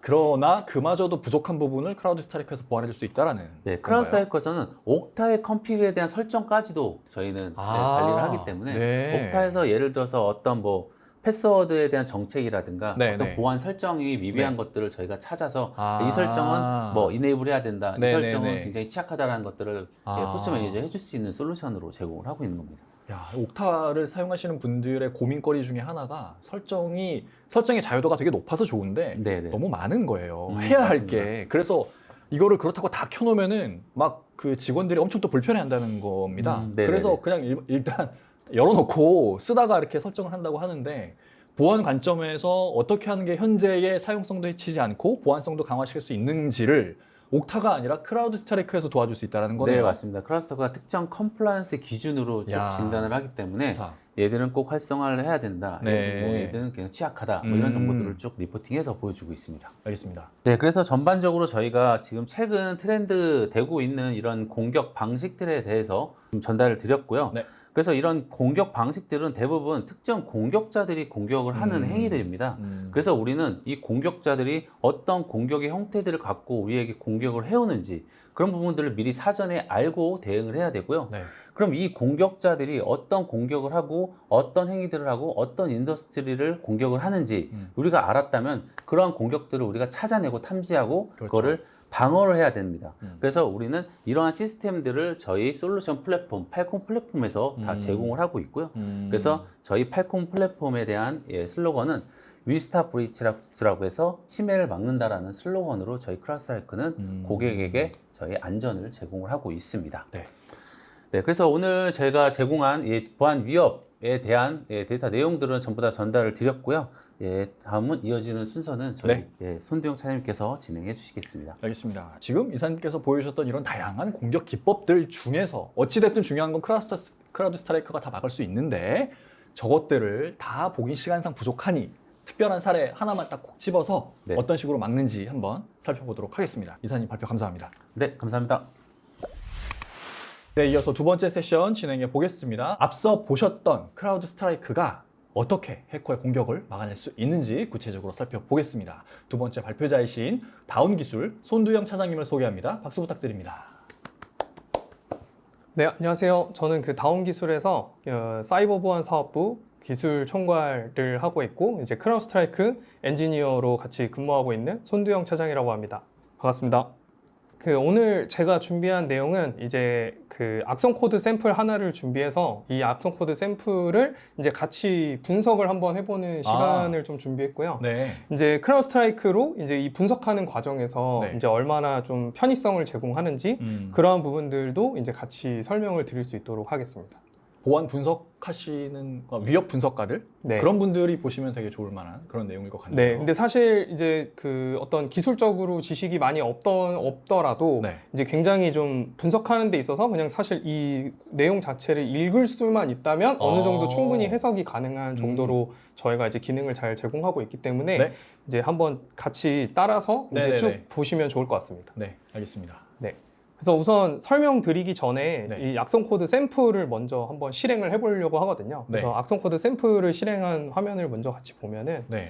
그러나 그마저도 부족한 부분을 크라우드 스트라이크에서 보완해 줄 수 있다라는. 네, 크라우드스트라이커에서는 옥타의 컨피그에 대한 설정까지도 저희는 관리를 하기 때문에 네. 옥타에서 예를 들어서 어떤 뭐 패스워드에 대한 정책이라든가 네, 어떤 네. 보안 설정이 미비한 네. 것들을 저희가 찾아서 아. 이 설정은 뭐 이네이블 해야 된다. 네, 이 설정은 네, 네. 굉장히 취약하다라는 것들을 포스 매니저 해줄 수 있는 솔루션으로 제공을 하고 있는 겁니다. 야, 옥타를 사용하시는 분들의 고민거리 중에 하나가 설정의 자유도가 되게 높아서 좋은데 네네. 너무 많은 거예요. 해야 할 게. 그래서 이거를 그렇다고 다 켜놓으면은 막 그 직원들이 엄청 또 불편해한다는 겁니다. 네네네. 그래서 그냥 일단 열어놓고 쓰다가 이렇게 설정을 한다고 하는데 보안 관점에서 어떻게 하는 게 현재의 사용성도 해치지 않고 보안성도 강화시킬 수 있는지를 옥타가 아니라 크라우드 스트라이크에서 도와줄 수 있다는 거네요. 네, 맞습니다. 크라스터가 특정 컴플라이언스 기준으로 쭉 야. 진단을 하기 때문에 옥타. 얘들은 꼭 활성화를 해야 된다. 네. 얘들은 그냥 취약하다. 뭐 이런 정보들을 쭉 리포팅해서 보여주고 있습니다. 알겠습니다. 네, 그래서 전반적으로 저희가 지금 최근 트렌드 되고 있는 이런 공격 방식들에 대해서 좀 전달을 드렸고요. 네. 그래서 이런 공격 방식들은 대부분 특정 공격자들이 공격을 하는 행위들입니다. 그래서 우리는 이 공격자들이 어떤 공격의 형태들을 갖고 우리에게 공격을 해오는지 그런 부분들을 미리 사전에 알고 대응을 해야 되고요. 네. 그럼 이 공격자들이 어떤 공격을 하고 어떤 행위들을 하고 어떤 인더스트리를 공격을 하는지 우리가 알았다면 그러한 공격들을 우리가 찾아내고 탐지하고 그렇죠. 그거를 방어를 해야 됩니다. 그래서 우리는 이러한 시스템들을 저희 솔루션 플랫폼, 팔콘 플랫폼에서 다 제공을 하고 있고요. 그래서 저희 팔콘 플랫폼에 대한 슬로건은 We Stop Breach라고 해서 침해를 막는다라는 슬로건으로 저희 크라우드스트라이크는 고객에게 저희 안전을 제공을 하고 있습니다. 네. 네, 그래서 오늘 제가 제공한 보안 위협에 대한 데이터 내용들은 전부 다 전달을 드렸고요. 다음은 이어지는 순서는 저희 손두영 차장님께서 진행해 주시겠습니다. 알겠습니다. 지금 이사님께서 보여주셨던 이런 다양한 공격 기법들 중에서 어찌됐든 중요한 건 크라우드 스트라이커가 다 막을 수 있는데 저것들을 다 보기 시간상 부족하니 특별한 사례 하나만 딱 콕 집어서 어떤 식으로 막는지 한번 살펴보도록 하겠습니다. 이사님 발표 감사합니다. 네, 감사합니다. 네, 이어서 두 번째 세션 진행해 보겠습니다. 앞서 보셨던 크라우드 스트라이크가 어떻게 해커의 공격을 막아낼 수 있는지 구체적으로 살펴보겠습니다. 두 번째 발표자이신 다운기술 손두영 차장님을 소개합니다. 박수 부탁드립니다. 네, 안녕하세요. 저는 그 다운기술에서 사이버 보안 사업부 기술 총괄을 하고 있고 이제 크라우드 스트라이크 엔지니어로 같이 근무하고 있는 손두영 차장이라고 합니다. 반갑습니다. 오늘 제가 준비한 내용은 이제 그 악성 코드 샘플 하나를 준비해서 이 악성 코드 샘플을 이제 같이 분석을 한번 해보는 시간을 좀 준비했고요. 네. 이제 크라우드 스트라이크로 이제 이 분석하는 과정에서 네. 이제 얼마나 좀 편의성을 제공하는지 그러한 부분들도 이제 같이 설명을 드릴 수 있도록 하겠습니다. 보안 분석하시는 위협 분석가들 네. 그런 분들이 보시면 되게 좋을 만한 그런 내용일 것 같네요. 네, 근데 사실 이제 그 어떤 기술적으로 지식이 많이 없더라도 네. 이제 굉장히 좀 분석하는 데 있어서 그냥 사실 이 내용 자체를 읽을 수만 있다면 어느 정도 충분히 해석이 가능한 정도로 저희가 이제 기능을 잘 제공하고 있기 때문에 네. 이제 한번 같이 따라서 이제 네네네. 쭉 보시면 좋을 것 같습니다. 네, 알겠습니다. 네. 그래서 우선 설명드리기 전에 네. 이 악성 코드 샘플을 먼저 한번 실행을 해보려고 하거든요. 그래서 네. 악성 코드 샘플을 실행한 화면을 먼저 같이 보면은 네.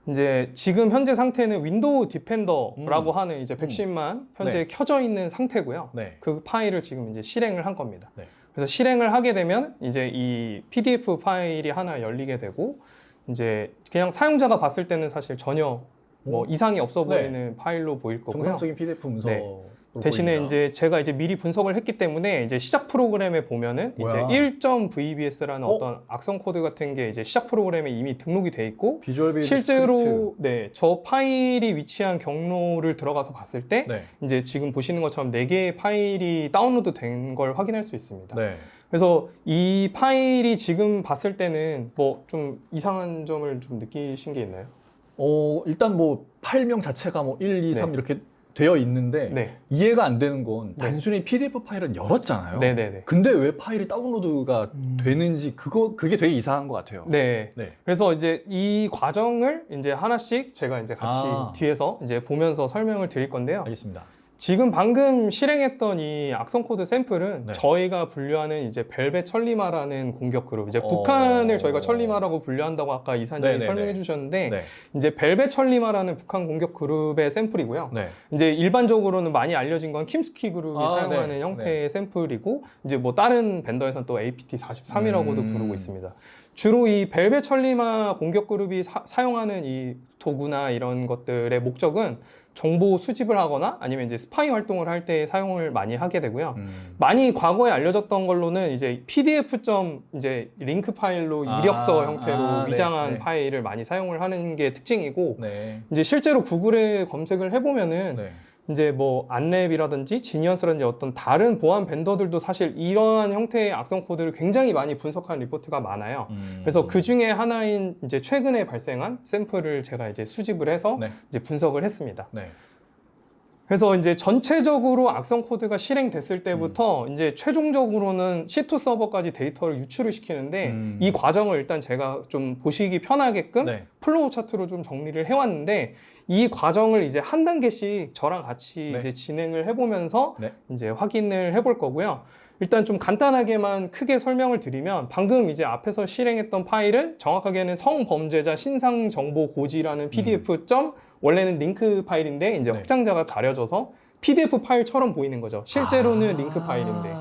이제 지금 현재 상태는 윈도우 디펜더라고 하는 이제 백신만 현재 네. 켜져 있는 상태고요. 네. 그 파일을 지금 이제 실행을 한 겁니다. 네. 그래서 실행을 하게 되면 이제 이 PDF 파일이 하나 열리게 되고 이제 그냥 사용자가 봤을 때는 사실 전혀 뭐 이상이 없어 네. 보이는 파일로 보일 거고요. 정상적인 PDF 문서로 대신에 보입니다. 이제 제가 이제 미리 분석을 했기 때문에 이제 시작 프로그램에 보면은 뭐야? 이제 1.vbs라는 어떤 악성 코드 같은 게 이제 시작 프로그램에 이미 등록이 돼 있고 비주얼 베이스 실제로 스크립트. 네, 저 파일이 위치한 경로를 들어가서 봤을 때 네. 이제 지금 보시는 것처럼 4개의 파일이 다운로드 된 걸 확인할 수 있습니다. 네. 그래서 이 파일이 지금 봤을 때는 뭐 좀 이상한 점을 좀 느끼신 게 있나요? 일단 뭐 파일명 자체가 뭐 1, 2, 3 네. 이렇게 되어 있는데 네. 이해가 안 되는 건 네. 단순히 PDF 파일은 열었잖아요. 네네네. 근데 왜 파일이 다운로드가 되는지 그게 되게 이상한 것 같아요. 네. 네. 그래서 이제 이 과정을 이제 하나씩 제가 이제 같이 뒤에서 이제 보면서 설명을 드릴 건데요. 알겠습니다. 지금 방금 실행했던 이 악성 코드 샘플은 네. 저희가 분류하는 이제 벨벳 천리마라는 공격 그룹, 이제 북한을 저희가 천리마라고 분류한다고 아까 이사님이 네네네. 설명해 주셨는데 네. 이제 벨벳 천리마라는 북한 공격 그룹의 샘플이고요. 네. 이제 일반적으로는 많이 알려진 건 킴스키 그룹이 아, 사용하는 네. 형태의 샘플이고 이제 뭐 다른 벤더에서는 또 APT43이라고도 부르고 있습니다. 주로 이 벨벳 천리마 공격 그룹이 사용하는 이 도구나 이런 것들의 목적은 정보 수집을 하거나 아니면 이제 스파이 활동을 할 때 사용을 많이 하게 되고요. 많이 과거에 알려졌던 걸로는 이제 PDF 이제 링크 파일로 이력서 형태로 위장한 네. 파일을 많이 사용을 하는 게 특징이고 네. 이제 실제로 구글에 검색을 해보면은 네. 이제 뭐 안랩이라든지 지니언스라든지 어떤 다른 보안 벤더들도 사실 이러한 형태의 악성 코드를 굉장히 많이 분석한 리포트가 많아요. 그래서 그 중에 하나인 이제 최근에 발생한 샘플을 제가 이제 수집을 해서 네. 이제 분석을 했습니다. 네. 그래서 이제 전체적으로 악성 코드가 실행됐을 때부터 이제 최종적으로는 C2 서버까지 데이터를 유출을 시키는데 이 과정을 일단 제가 좀 보시기 편하게끔 네. 플로우 차트로 좀 정리를 해왔는데 이 과정을 이제 한 단계씩 저랑 같이 네. 이제 진행을 해보면서 네. 이제 확인을 해볼 거고요. 일단 좀 간단하게만 크게 설명을 드리면 방금 이제 앞에서 실행했던 파일은 정확하게는 성범죄자 신상정보 고지라는 PDF 원래는 링크 파일인데 이제 네. 확장자가 가려져서 PDF 파일처럼 보이는 거죠. 실제로는 링크 파일인데.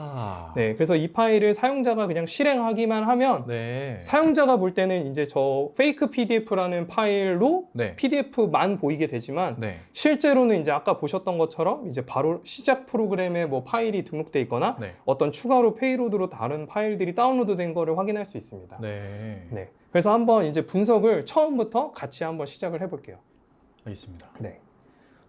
네, 그래서 이 파일을 사용자가 그냥 실행하기만 하면 네. 사용자가 볼 때는 이제 저 페이크 PDF라는 파일로 네. PDF만 보이게 되지만 네. 실제로는 이제 아까 보셨던 것처럼 이제 바로 시작 프로그램에 뭐 파일이 등록돼 있거나 네. 어떤 추가로 페이로드로 다른 파일들이 다운로드 된 거를 확인할 수 있습니다. 네. 네. 그래서 한번 이제 분석을 처음부터 같이 한번 시작을 해볼게요. 알겠습니다. 네.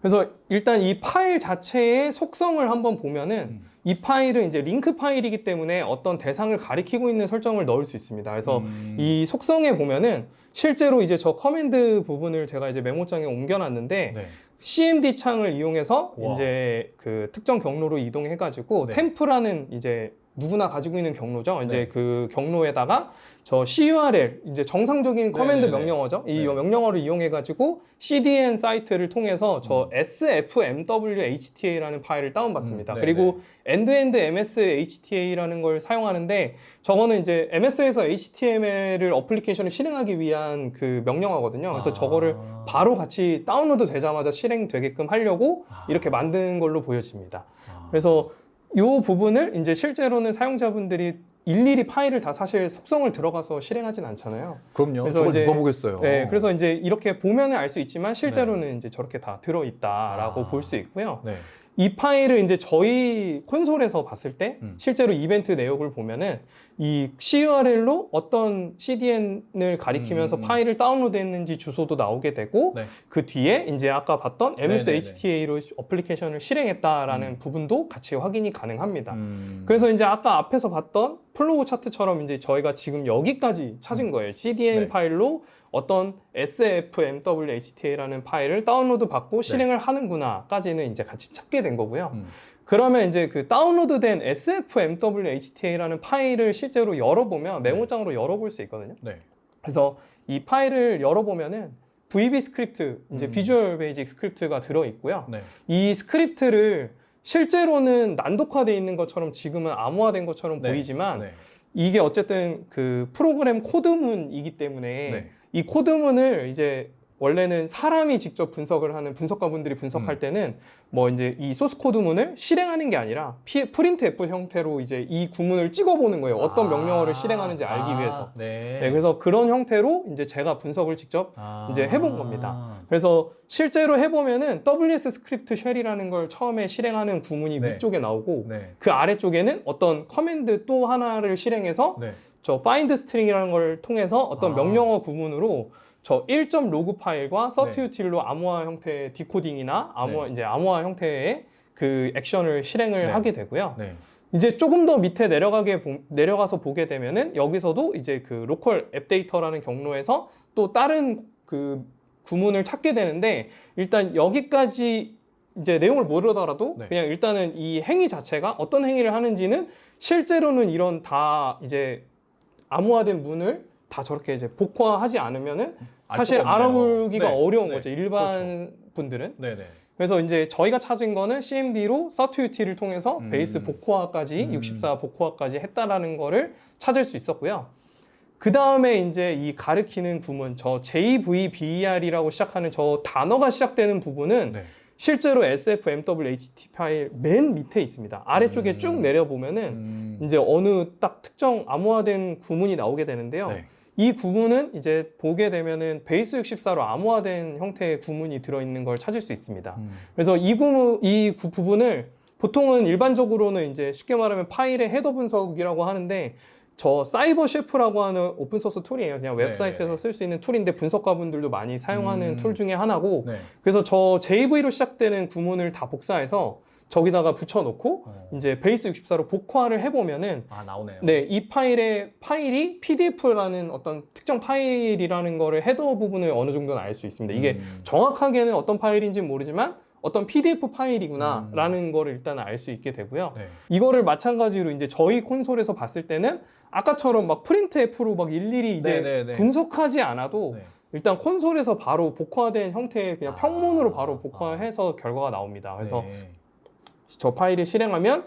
그래서 일단 이 파일 자체의 속성을 한번 보면은 이 파일은 이제 링크 파일이기 때문에 어떤 대상을 가리키고 있는 설정을 넣을 수 있습니다. 그래서 이 속성에 보면은 실제로 이제 저 커맨드 부분을 제가 이제 메모장에 옮겨놨는데 네. CMD 창을 이용해서 와. 이제 그 특정 경로로 이동해가지고 네. 템프라는 이제 누구나 가지고 있는 경로죠. 이제 네. 그 경로에다가 저 CURL 이제 정상적인 커맨드 네네네. 명령어죠. 이 네. 명령어를 이용해가지고 CDN 사이트를 통해서 저 sfmwhta라는 파일을 다운받습니다. 네네. 그리고 end-to-end MSHTA라는 걸 사용하는데 저거는 이제 MS에서 HTML을 어플리케이션을 실행하기 위한 그 명령어거든요. 그래서 저거를 바로 같이 다운로드 되자마자 실행되게끔 하려고 이렇게 만든 걸로 보여집니다. 그래서 이 부분을 이제 실제로는 사용자분들이 일일이 파일을 다 사실 속성을 들어가서 실행하진 않잖아요. 그럼요. 그래서 저걸 이제- 누가 보겠어요. 네, 그래서 이제 이렇게 보면은 알 수 있지만 실제로는 이제 저렇게 다 들어있다라고 아. 볼 수 있고요. 네. 이 파일을 이제 저희 콘솔에서 봤을 때 실제로 이벤트 내역을 보면은 이 CURL로 어떤 CDN을 가리키면서 파일을 다운로드했는지 주소도 나오게 되고 네. 그 뒤에 이제 아까 봤던 네네네. MSHTA로 어플리케이션을 실행했다라는 부분도 같이 확인이 가능합니다. 음. 그래서 이제 아까 앞에서 봤던 플로우 차트처럼 이제 저희가 지금 여기까지 찾은 거예요. CDN 네. 파일로 어떤 SFMWHTA라는 파일을 다운로드 받고 실행을 하는구나까지는 이제 같이 찾게 된 거고요. 그러면 이제 그 다운로드된 SFMWHTA라는 파일을 실제로 열어보면 메모장으로 열어볼 수 있거든요. 네. 그래서 이 파일을 열어보면은 VB 스크립트, 이제 비주얼 베이직 스크립트가 들어있고요. 네. 이 스크립트를 실제로는 난독화되어 있는 것처럼 지금은 암호화된 것처럼 네. 보이지만 네. 이게 어쨌든 그 프로그램 코드문이기 때문에 네. 이 코드문을 이제 원래는 사람이 직접 분석을 하는 분석가분들이 분석할 때는 뭐 이제 이 소스 코드문을 실행하는 게 아니라 프린트F 형태로 이제 이 구문을 찍어보는 거예요. 어떤 명령어를 실행하는지 알기 위해서. 네. 네, 그래서 그런 형태로 이제 제가 분석을 직접 이제 해본 겁니다. 그래서 실제로 해보면은 WS 스크립트 쉘이라는 걸 처음에 실행하는 구문이 네. 위쪽에 나오고 네. 그 아래쪽에는 어떤 커맨드 또 하나를 실행해서 네. 저 find string이라는 걸 통해서 어떤 명령어 구문으로 저 1.log 파일과 certutil로 암호화 형태의 디코딩이나 이제 암호화 형태의 그 액션을 실행을 네. 하게 되고요. 네. 이제 조금 더 밑에 내려가서 보게 되면은 여기서도 이제 그 로컬 앱 데이터라는 경로에서 또 다른 그 구문을 찾게 되는데 일단 여기까지 이제 내용을 모르더라도 네. 그냥 일단은 이 행위 자체가 어떤 행위를 하는지는 실제로는 이런 다 이제 암호화된 문을 다 저렇게 이제 복화하지 않으면은 알 사실 수가 없네요. 알아보기가 네. 어려운 네. 거죠. 일반 분들은. 네네. 그래서 이제 저희가 찾은 거는 CMD로 certuity를 통해서 베이스 복호화까지 64 복호화까지 했다라는 거를 찾을 수 있었고요. 그 다음에 이제 이 가리키는 구문, 저 JVBER이라고 시작하는 저 단어가 시작되는 부분은 네. 실제로 SFMWHT 파일 맨 밑에 있습니다. 아래쪽에 쭉 내려보면은 이제 어느 딱 특정 암호화된 구문이 나오게 되는데요. 네. 이 구문은 이제 보게 되면은 베이스 64로 암호화된 형태의 구문이 들어있는 걸 찾을 수 있습니다. 그래서 이 부분을 보통은 일반적으로는 이제 쉽게 말하면 파일의 헤더 분석이라고 하는데 저 사이버 셰프라고 하는 오픈소스 툴이에요. 그냥 웹사이트에서 쓸 수 있는 툴인데 분석가분들도 많이 사용하는 툴 중에 하나고 네. 그래서 저 JV로 시작되는 구문을 다 복사해서 저기다가 붙여놓고 이제 베이스 64로 복화를 해보면은 나오네요. 네, 이 파일이 PDF라는 어떤 특정 파일이라는 거를 헤더 부분을 어느 정도는 알 수 있습니다. 이게 정확하게는 어떤 파일인지는 모르지만 어떤 PDF 파일이구나 라는 거를 일단 알 수 있게 되고요. 네. 이거를 마찬가지로 이제 저희 콘솔에서 봤을 때는 아까처럼 막 프린트F로 막 일일이 이제 네네네. 분석하지 않아도 네. 일단 콘솔에서 바로 복화된 형태의 그냥 평문으로 바로 복화해서 결과가 나옵니다. 그래서 네. 저 파일을 실행하면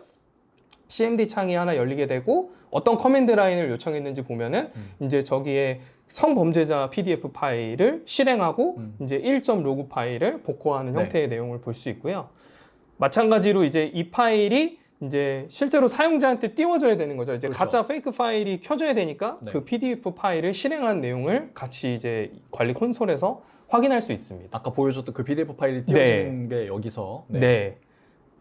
CMD 창이 하나 열리게 되고 어떤 커맨드 라인을 요청했는지 보면은 이제 저기에 성범죄자 PDF 파일을 실행하고 이제 1.log 파일을 복호하는 네. 형태의 내용을 볼 수 있고요. 마찬가지로 이제 이 파일이 이제 실제로 사용자한테 띄워져야 되는 거죠. 이제 그렇죠. 가짜 페이크 파일이 켜져야 되니까 네. 그 PDF 파일을 실행한 내용을 같이 이제 관리 콘솔에서 확인할 수 있습니다. 아까 보여줬던 그 PDF 파일이 띄워지는 게 여기서. 네.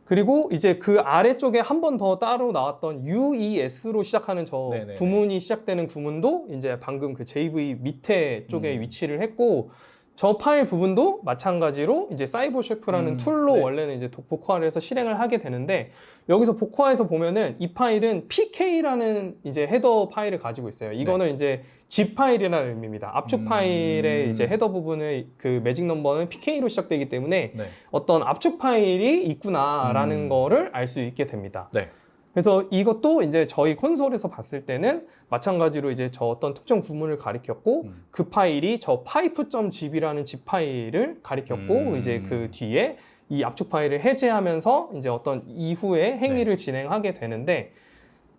그리고 이제 그 아래쪽에 한 번 더 따로 나왔던 UES로 시작하는 저 네네네. 구문이 시작되는 구문도 이제 방금 그 JV 밑에 쪽에 위치를 했고 저 파일 부분도 마찬가지로 이제 사이버 셰프라는 툴로 네. 원래는 이제 복화를 해서 실행을 하게 되는데 여기서 복화해서 보면은 이 파일은 PK라는 이제 헤더 파일을 가지고 있어요. 이거는 이제 zip 파일이라는 의미입니다. 압축 파일의 이제 헤더 부분의 그 매직 넘버는 PK로 시작되기 때문에 네. 어떤 압축 파일이 있구나라는 거를 알 수 있게 됩니다. 네. 그래서 이것도 이제 저희 콘솔에서 봤을 때는 마찬가지로 이제 저 어떤 특정 구문을 가리켰고 그 파일이 저 pipe.zip이라는 zip 파일을 가리켰고 이제 그 뒤에 이 압축 파일을 해제하면서 이제 어떤 이후의 행위를 진행하게 되는데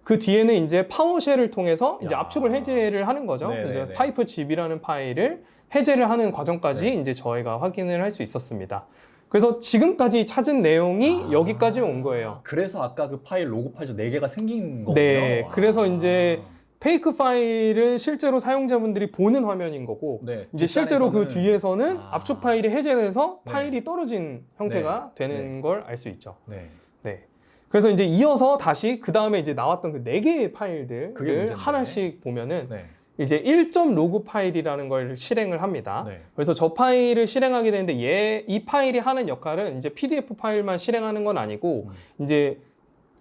그 뒤에는 이제 파워쉘을 통해서 이제 야. 압축을 해제를 하는 거죠. 네네네. 그래서 pipe.zip이라는 파일을 해제를 하는 과정까지 네. 이제 저희가 확인을 할 수 있었습니다. 그래서 지금까지 찾은 내용이 여기까지 온 거예요. 그래서 아까 그 파일 로그 파일도 4개가 생긴 거군요. 네, 그래서 이제 페이크 파일은 실제로 사용자분들이 보는 화면인 거고 네, 이제 실제로 그 뒷단에서는 뒤에서는 압축 파일이 해제돼서 네. 파일이 떨어진 형태가 되는 걸 알 수 있죠. 네. 네. 그래서 이제 이어서 다시 그 다음에 이제 나왔던 그 4개의 그게 파일들을 문제인데. 하나씩 보면은 네. 이제 1.log 파일이라는 걸 실행을 합니다. 네. 그래서 저 파일을 실행하게 되는데 이 파일이 하는 역할은 이제 PDF 파일만 실행하는 건 아니고 이제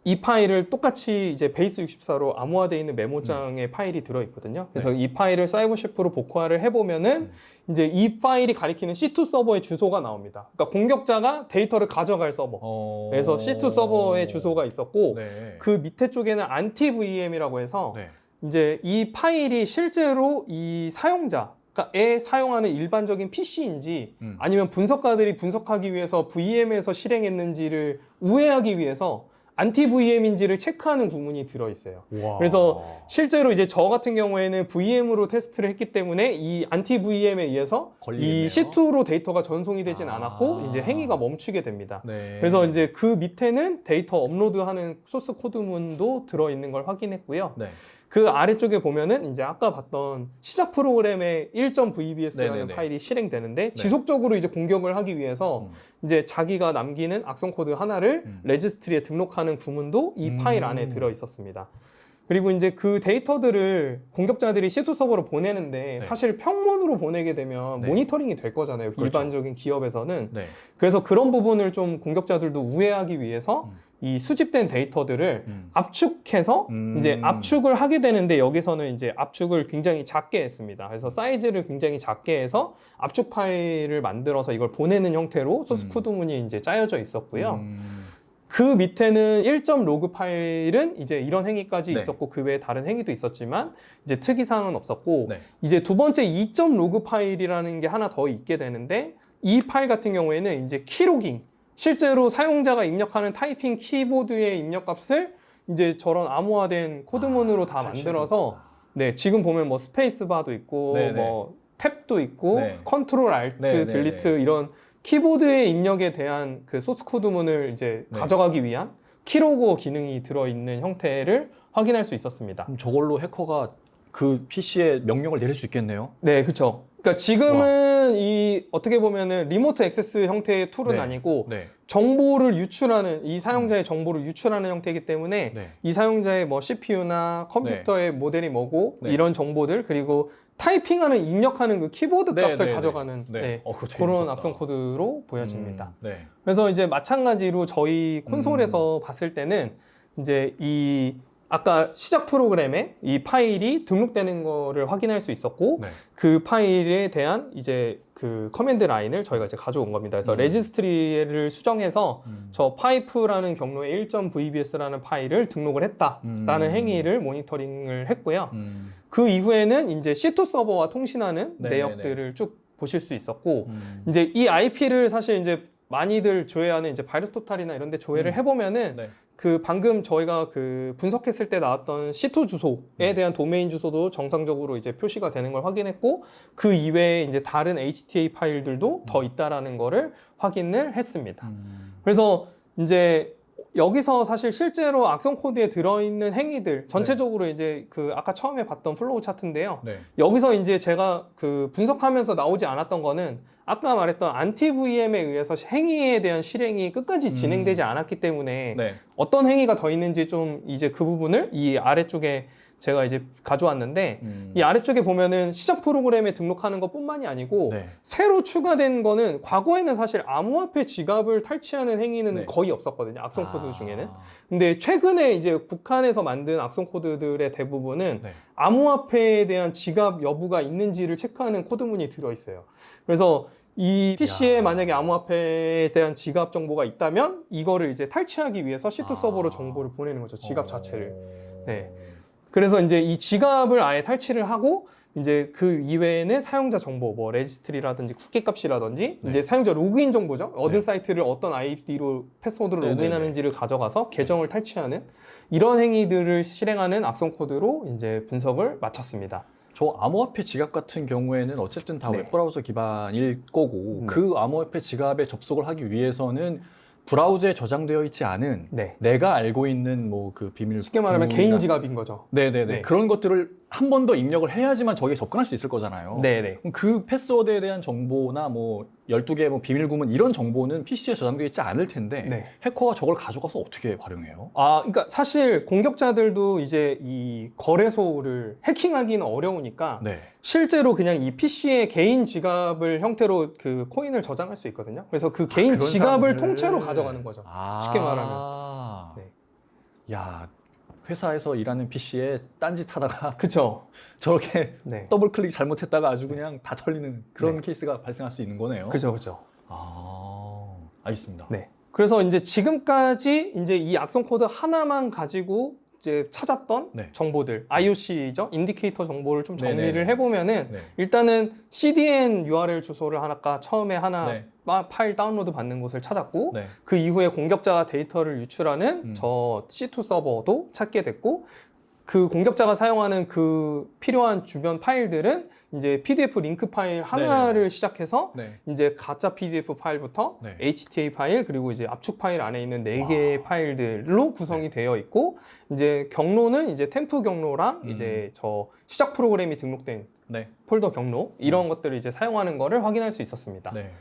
이 파일을 똑같이 이제 베이스 64로 암호화되어 있는 메모장의 파일이 들어있거든요. 그래서 이 파일을 사이버 셰프로 복화를 해보면은 이제 이 파일이 가리키는 C2 서버의 주소가 나옵니다. 그러니까 공격자가 데이터를 가져갈 서버. 그래서 C2 서버의 주소가 있었고 네. 그 밑에 쪽에는 anti VM이라고 해서 네. 이제 이 파일이 실제로 이 사용자에 사용하는 일반적인 PC인지 아니면 분석가들이 분석하기 위해서 VM에서 실행했는지를 우회하기 위해서 안티 VM인지를 체크하는 구문이 들어있어요. 와. 그래서 실제로 이제 저 같은 경우에는 VM으로 테스트를 했기 때문에 이 안티 VM에 의해서 걸리겠네요. 이 C2로 데이터가 전송이 되진 아. 않았고 이제 행위가 멈추게 됩니다. 네. 그래서 이제 그 밑에는 데이터 업로드하는 소스 코드문도 들어있는 걸 확인했고요. 네. 그 아래쪽에 보면은 이제 아까 봤던 시작 프로그램의 1.vbs라는 네네네. 파일이 실행되는데 지속적으로 이제 공격을 하기 위해서 이제 자기가 남기는 악성 코드 하나를 레지스트리에 등록하는 구문도 이 파일 안에 들어 있었습니다. 그리고 이제 그 데이터들을 공격자들이 C2 서버로 보내는데 사실 평문으로 보내게 되면 네. 모니터링이 될 거잖아요. 그렇죠. 일반적인 기업에서는. 네. 그래서 그런 부분을 좀 공격자들도 우회하기 위해서 이 수집된 데이터들을 압축해서 이제 압축을 하게 되는데 여기서는 이제 압축을 굉장히 작게 했습니다. 그래서 사이즈를 굉장히 작게 해서 압축 파일을 만들어서 이걸 보내는 형태로 소스 코드문이 이제 짜여져 있었고요. 그 밑에는 1.log 파일은 이제 이런 행위까지 네. 있었고 그 외에 다른 행위도 있었지만 이제 특이사항은 없었고 네. 이제 두 번째 2.log 파일이라는 게 하나 더 있게 되는데 이 파일 같은 경우에는 이제 키로깅 실제로 사용자가 입력하는 타이핑 키보드의 입력값을 이제 저런 암호화된 코드문으로 다 만들어서 네, 지금 보면 뭐 스페이스 바도 있고 네네. 뭐 탭도 있고 네. 컨트롤 알트 네네네. 딜리트 이런 키보드의 입력에 대한 그 소스 코드문을 이제 네. 가져가기 위한 키로그 기능이 들어있는 형태를 확인할 수 있었습니다. 그럼 저걸로 해커가 그 PC에 명령을 내릴 수 있겠네요. 네, 그렇죠. 그러니까 지금은 이 어떻게 보면은 리모트 액세스 형태의 툴은 네. 아니고 네. 정보를 유출하는 이 사용자의 정보를 유출하는 형태이기 때문에 네. 이 사용자의 뭐 CPU나 컴퓨터의 모델이 뭐고 네. 이런 정보들 그리고 타이핑하는 입력하는 그 키보드 네, 값을 네, 가져가는 네. 네, 그거 되게 그런 무섭다. 악성 코드로 보여집니다. 네. 그래서 이제 마찬가지로 저희 콘솔에서 봤을 때는 이제 이 아까 시작 프로그램에 이 파일이 등록되는 거를 확인할 수 있었고 네. 그 파일에 대한 이제 그 커맨드 라인을 저희가 이제 가져온 겁니다. 그래서 레지스트리를 수정해서 저 파이프라는 경로의 1.vbs라는 파일을 등록을 했다라는 행위를 모니터링을 했고요. 그 이후에는 이제 C2 서버와 통신하는 네네네. 내역들을 쭉 보실 수 있었고 이제 이 IP를 사실 이제 많이들 조회하는 이제 바이러스토탈이나 이런 데 조회를 해보면은 네. 그 방금 저희가 그 분석했을 때 나왔던 C2 주소에 대한 도메인 주소도 정상적으로 이제 표시가 되는 걸 확인했고 그 이외에 이제 다른 HTA 파일들도 더 있다라는 거를 확인을 했습니다. 그래서 이제 여기서 사실 실제로 악성 코드에 들어있는 행위들 전체적으로 이제 그 아까 처음에 봤던 플로우 차트인데요. 네. 여기서 이제 제가 그 분석하면서 나오지 않았던 거는 아까 말했던 안티 VM에 의해서 행위에 대한 실행이 끝까지 진행되지 않았기 때문에 네. 어떤 행위가 더 있는지 좀 이제 그 부분을 이 아래쪽에 제가 이제 가져왔는데 이 아래쪽에 보면은 시작 프로그램에 등록하는 것뿐만이 아니고 네. 새로 추가된 거는 과거에는 사실 암호화폐 지갑을 탈취하는 행위는 네. 거의 없었거든요. 악성 코드 중에는. 근데 최근에 이제 북한에서 만든 악성 코드들의 대부분은 네. 암호화폐에 대한 지갑 여부가 있는지를 체크하는 코드문이 들어있어요. 그래서 이 PC에 만약에 암호화폐에 대한 지갑 정보가 있다면 이거를 이제 탈취하기 위해서 C2 서버로 정보를 보내는 거죠. 지갑 자체를. 네. 그래서 이제 이 지갑을 아예 탈취를 하고 이제 그 이외에는 사용자 정보, 뭐 레지스트리라든지 쿠키 값이라든지 네. 이제 사용자 로그인 정보죠. 얻은 네. 사이트를 어떤 아이디로 패스워드로 네네네. 로그인하는지를 가져가서 계정을 탈취하는 이런 행위들을 실행하는 악성 코드로 이제 분석을 마쳤습니다. 저 암호화폐 지갑 같은 경우에는 어쨌든 다 네. 웹브라우저 기반일 거고 네. 그 암호화폐 지갑에 접속을 하기 위해서는 브라우저에 저장되어 있지 않은 네. 내가 알고 있는 뭐 그 비밀 쉽게 말하면 구나- 개인 지갑인 거죠. 네네네 네. 그런 것들을 한 번 더 입력을 해야지만 저기에 접근할 수 있을 거잖아요. 네네. 그럼 그 패스워드에 대한 정보나 뭐 12개의 뭐 비밀 구문 이런 정보는 PC에 저장되어 있지 않을 텐데 네. 해커가 저걸 가져가서 어떻게 활용해요? 그러니까 사실 공격자들도 이제 이 거래소를 해킹하기는 어려우니까 네. 실제로 그냥 이 PC의 개인 지갑을 형태로 그 코인을 저장할 수 있거든요. 그래서 그 개인 그런 지갑을 사람들. 통째로 가져가는 거죠. 쉽게 말하면. 네. 네. 야, 회사에서 일하는 PC에 딴짓 하다가 그쵸? 저렇게 네. 더블 클릭 잘못했다가 아주 그냥 다 털리는 그런 네. 케이스가 발생할 수 있는 거네요. 그죠. 알겠습니다. 네. 그래서 이제 지금까지 이제 이 악성 코드 하나만 가지고 이제 찾았던 네. 정보들, IOC죠, 인디케이터 정보를 좀 정리를 네네. 해보면은 네. 일단은 CDN URL 주소를 아까 처음에 하나 네. 파일 다운로드 받는 곳을 찾았고 네. 그 이후에 공격자가 데이터를 유출하는 저 C2 서버도 찾게 됐고 그 공격자가 사용하는 그 필요한 주변 파일들은 이제 PDF 링크 파일 하나를 네네. 시작해서 네. 이제 가짜 PDF 파일부터 네. HTA 파일 그리고 이제 압축 파일 안에 있는 4개의 파일들로 구성이 되어 있고 이제 경로는 이제 템프 경로랑 이제 저 시작 프로그램이 등록된 네. 폴더 경로 이런 것들을 이제 사용하는 거를 확인할 수 있었습니다. 네.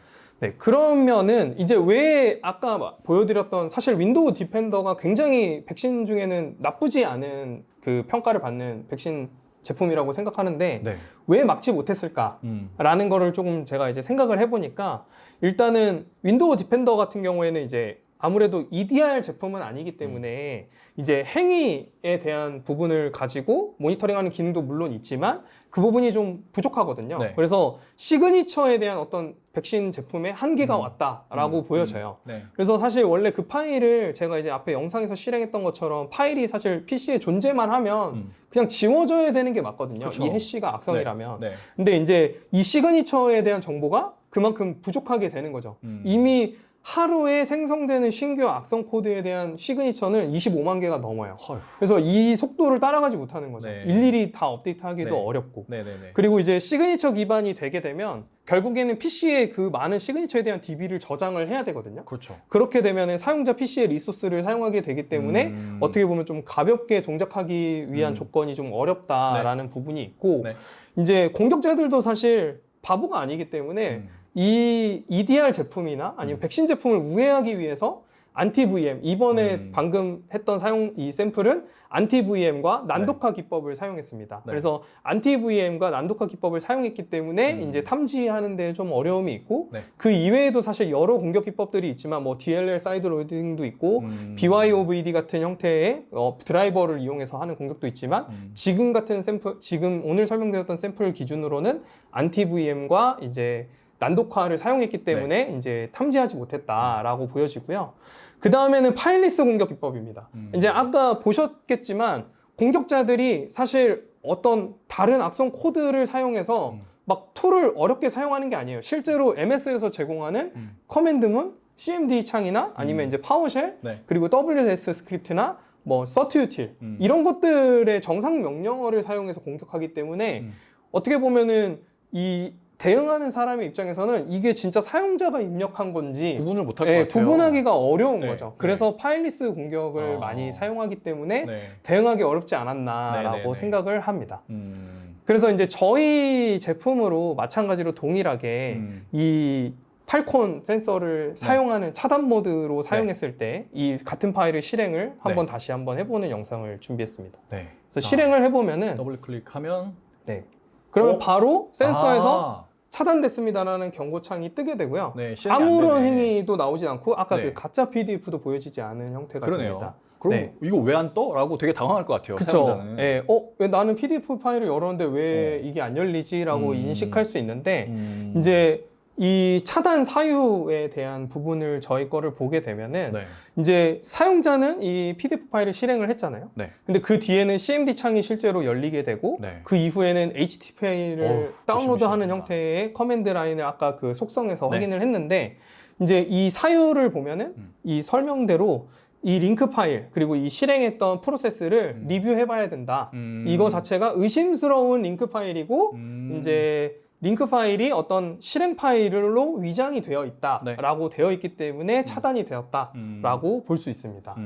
네, 그러면은 이제 왜 아까 보여드렸던 사실 윈도우 디펜더가 굉장히 백신 중에는 나쁘지 않은 그 평가를 받는 백신 제품이라고 생각하는데 네. 왜 막지 못했을까라는 거를 조금 제가 이제 생각을 해보니까 일단은 윈도우 디펜더 같은 경우에는 이제 아무래도 EDR 제품은 아니기 때문에 이제 행위에 대한 부분을 가지고 모니터링하는 기능도 물론 있지만 그 부분이 좀 부족하거든요. 네. 그래서 시그니처에 대한 어떤 백신 제품의 한계가 왔다라고 보여져요. 네. 그래서 사실 원래 그 파일을 제가 이제 앞에 영상에서 실행했던 것처럼 파일이 사실 PC에 존재만 하면 그냥 지워져야 되는 게 맞거든요. 그쵸. 이 해시가 악성이라면. 네. 근데 이제 이 시그니처에 대한 정보가 그만큼 부족하게 되는 거죠. 이미 하루에 생성되는 신규 악성 코드에 대한 시그니처는 25만 개가 넘어요. 어휴. 그래서 이 속도를 따라가지 못하는 거죠. 네. 일일이 다 업데이트하기도 네. 어렵고. 네네네. 그리고 이제 시그니처 기반이 되게 되면 결국에는 PC에 그 많은 시그니처에 대한 DB를 저장을 해야 되거든요. 그렇죠. 그렇게 되면은 사용자 PC의 리소스를 사용하게 되기 때문에 어떻게 보면 좀 가볍게 동작하기 위한 조건이 좀 어렵다라는 부분이 있고 네. 이제 공격자들도 사실 바보가 아니기 때문에 이 EDR 제품이나 아니면 백신 제품을 우회하기 위해서 안티 VM 이번에 방금 했던 이 샘플은 안티 VM과 난독화 기법을 사용했습니다. 네. 그래서 안티 VM과 난독화 기법을 사용했기 때문에 이제 탐지하는 데 좀 어려움이 있고 네. 그 이외에도 사실 여러 공격 기법들이 있지만 뭐 DLL 사이드 로딩도 있고 BYOVD 같은 형태의 드라이버를 이용해서 하는 공격도 있지만 지금 같은 샘플 지금 오늘 설명드렸던 샘플 기준으로는 안티 VM과 이제 난독화를 사용했기 때문에 이제 탐지하지 못했다라고 보여지고요. 그 다음에는 파일리스 공격 기법입니다. 이제 아까 보셨겠지만 공격자들이 사실 어떤 다른 악성 코드를 사용해서 막 툴을 어렵게 사용하는 게 아니에요. 실제로 MS에서 제공하는 커맨드문, CMD 창이나 아니면 이제 파워쉘, 네. 그리고 WS 스크립트나 뭐 서트유틸 이런 것들의 정상 명령어를 사용해서 공격하기 때문에 어떻게 보면은 이 대응하는 사람의 입장에서는 이게 진짜 사용자가 입력한 건지 구분을 못할 것 같아요. 구분하기가 어려운 네, 거죠. 네. 그래서 파일리스 공격을 많이 사용하기 때문에 네. 대응하기 어렵지 않았나라고 네, 네, 네. 생각을 합니다. 음. 그래서 이제 저희 제품으로 마찬가지로 동일하게 이 팔콘 센서를 사용하는 차단 모드로 사용했을 때 이 같은 파일을 실행을 한번 다시 한번 해보는 영상을 준비했습니다. 네. 그래서 실행을 해보면은 더블 클릭하면 네. 그러면 바로 센서에서 아. 차단됐습니다라는 경고창이 뜨게 되고요. 네, 실행이 안 아무런 되네. 행위도 나오지 않고 아까 네. 그 가짜 PDF도 보여지지 않은 형태가 그러네요. 됩니다. 그럼 네. 이거 왜 안 떠? 라고 되게 당황할 것 같아요. 그쵸. 사용자는. 예. 왜 나는 PDF 파일을 열었는데 왜 이게 안 열리지라고 인식할 수 있는데 이제 이 차단 사유에 대한 부분을 저희 거를 보게 되면은 네. 이제 사용자는 이 PDF 파일을 실행을 했잖아요. 네. 근데 그 뒤에는 CMD 창이 실제로 열리게 되고 네. 그 이후에는 HTTP를 다운로드하는 조심해야 형태의 커맨드 라인을 아까 그 속성에서 네. 확인을 했는데 이제 이 사유를 보면은 이 설명대로 이 링크 파일 그리고 이 실행했던 프로세스를 리뷰해봐야 된다. 이거 자체가 의심스러운 링크 파일이고 이제 링크 파일이 어떤 실행 파일로 위장이 되어 있다라고 되어 있기 때문에 차단이 되었다라고 볼 수 있습니다.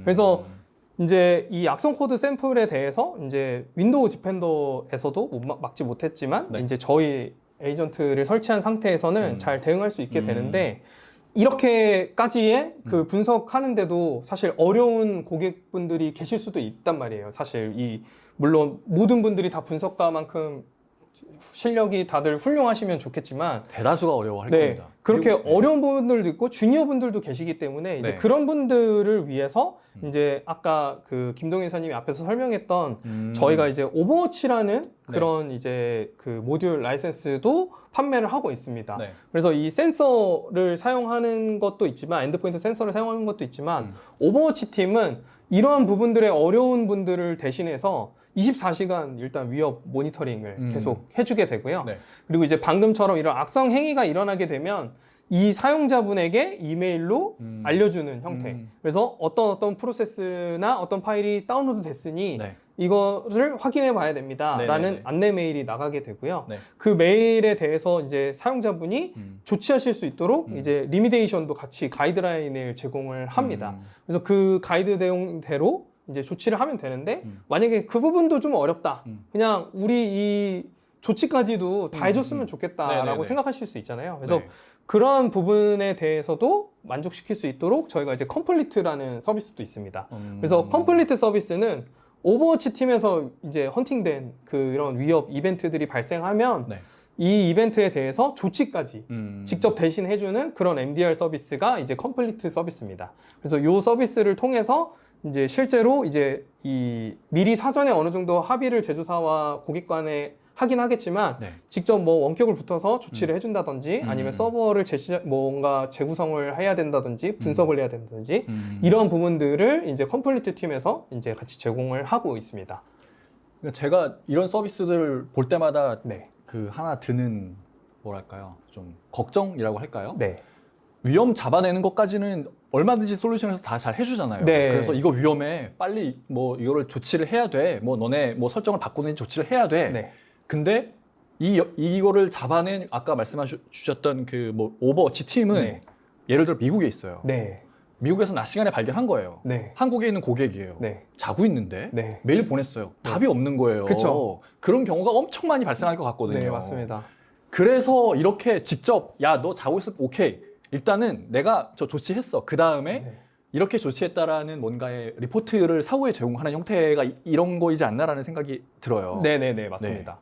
그래서 이제 이 악성 코드 샘플에 대해서 이제 윈도우 디펜더에서도 막지 못했지만 이제 저희 에이전트를 설치한 상태에서는 잘 대응할 수 있게 되는데 이렇게까지의 그 분석하는데도 사실 어려운 고객분들이 계실 수도 있단 말이에요. 사실 물론 모든 분들이 다 분석가만큼 실력이 다들 훌륭하시면 좋겠지만 대다수가 어려워할 네, 겁니다. 그렇게 그리고, 어려운 분들도 있고 주니어 분들도 계시기 때문에 이제 네. 그런 분들을 위해서 이제 아까 그 김동현 이사님이 앞에서 설명했던 저희가 이제 오버워치라는 그런 이제 그 모듈 라이센스도 판매를 하고 있습니다. 네. 그래서 이 센서를 사용하는 것도 있지만 엔드포인트 센서를 사용하는 것도 있지만 오버워치 팀은 이러한 부분들의 어려운 분들을 대신해서 24시간 일단 위협 모니터링을 계속 해주게 되고요. 네. 그리고 이제 방금처럼 이런 악성 행위가 일어나게 되면 이 사용자분에게 이메일로 알려주는 형태. 그래서 어떤 프로세스나 어떤 파일이 다운로드 됐으니 네. 이거를 확인해 봐야 됩니다. 네네네. 라는 안내 메일이 나가게 되고요. 네. 그 메일에 대해서 이제 사용자분이 조치하실 수 있도록 이제 리미데이션도 같이 가이드라인을 제공을 합니다. 그래서 그 가이드 내용대로 이제 조치를 하면 되는데 만약에 그 부분도 좀 어렵다. 그냥 우리 이 조치까지도 다 해줬으면 좋겠다라고 네네네. 생각하실 수 있잖아요. 그래서 네. 그러한 부분에 대해서도 만족시킬 수 있도록 저희가 이제 컴플리트라는 서비스도 있습니다. 그래서 컴플리트 서비스는 오버워치 팀에서 이제 헌팅된 그런 위협 이벤트들이 발생하면 네. 이 이벤트에 대해서 조치까지 직접 대신 해주는 그런 MDR 서비스가 이제 컴플리트 서비스입니다. 그래서 이 서비스를 통해서 이제 실제로 이제 미리 사전에 어느 정도 합의를 제조사와 고객 간에 하긴 하겠지만 네. 직접 뭐 원격을 붙어서 조치를 해준다든지 아니면 서버를 뭔가 재구성을 해야 된다든지 분석을 해야 된다든지 이런 부분들을 이제 컴플리트 팀에서 이제 같이 제공을 하고 있습니다. 그러니까 제가 이런 서비스들을 볼 때마다 네. 그 하나 드는 뭐랄까요, 좀 걱정이라고 할까요? 네. 위험 잡아내는 것까지는 얼마든지 솔루션에서 다 잘 해주잖아요. 네. 그래서 이거 위험해, 빨리 뭐 이거를 조치를 해야 돼, 뭐 너네 뭐 설정을 바꾸는 조치를 해야 돼. 네. 근데 이거를 잡아낸 아까 말씀하셨던 그 뭐 오버워치 팀은 네. 예를 들어 미국에 있어요. 네. 미국에서 낮 시간에 발견한 거예요. 네. 한국에 있는 고객이에요. 네. 자고 있는데 네. 메일 보냈어요. 답이 없는 거예요. 그쵸. 그런 경우가 엄청 많이 발생할 것 같거든요. 네, 맞습니다. 그래서 이렇게 직접 야, 너 자고 있을 오케이. 일단은 내가 저 조치했어. 그 다음에 네. 이렇게 조치했다라는 뭔가의 리포트를 사후에 제공하는 형태가 이런 거이지 않나라는 생각이 들어요. 네네네, 맞습니다.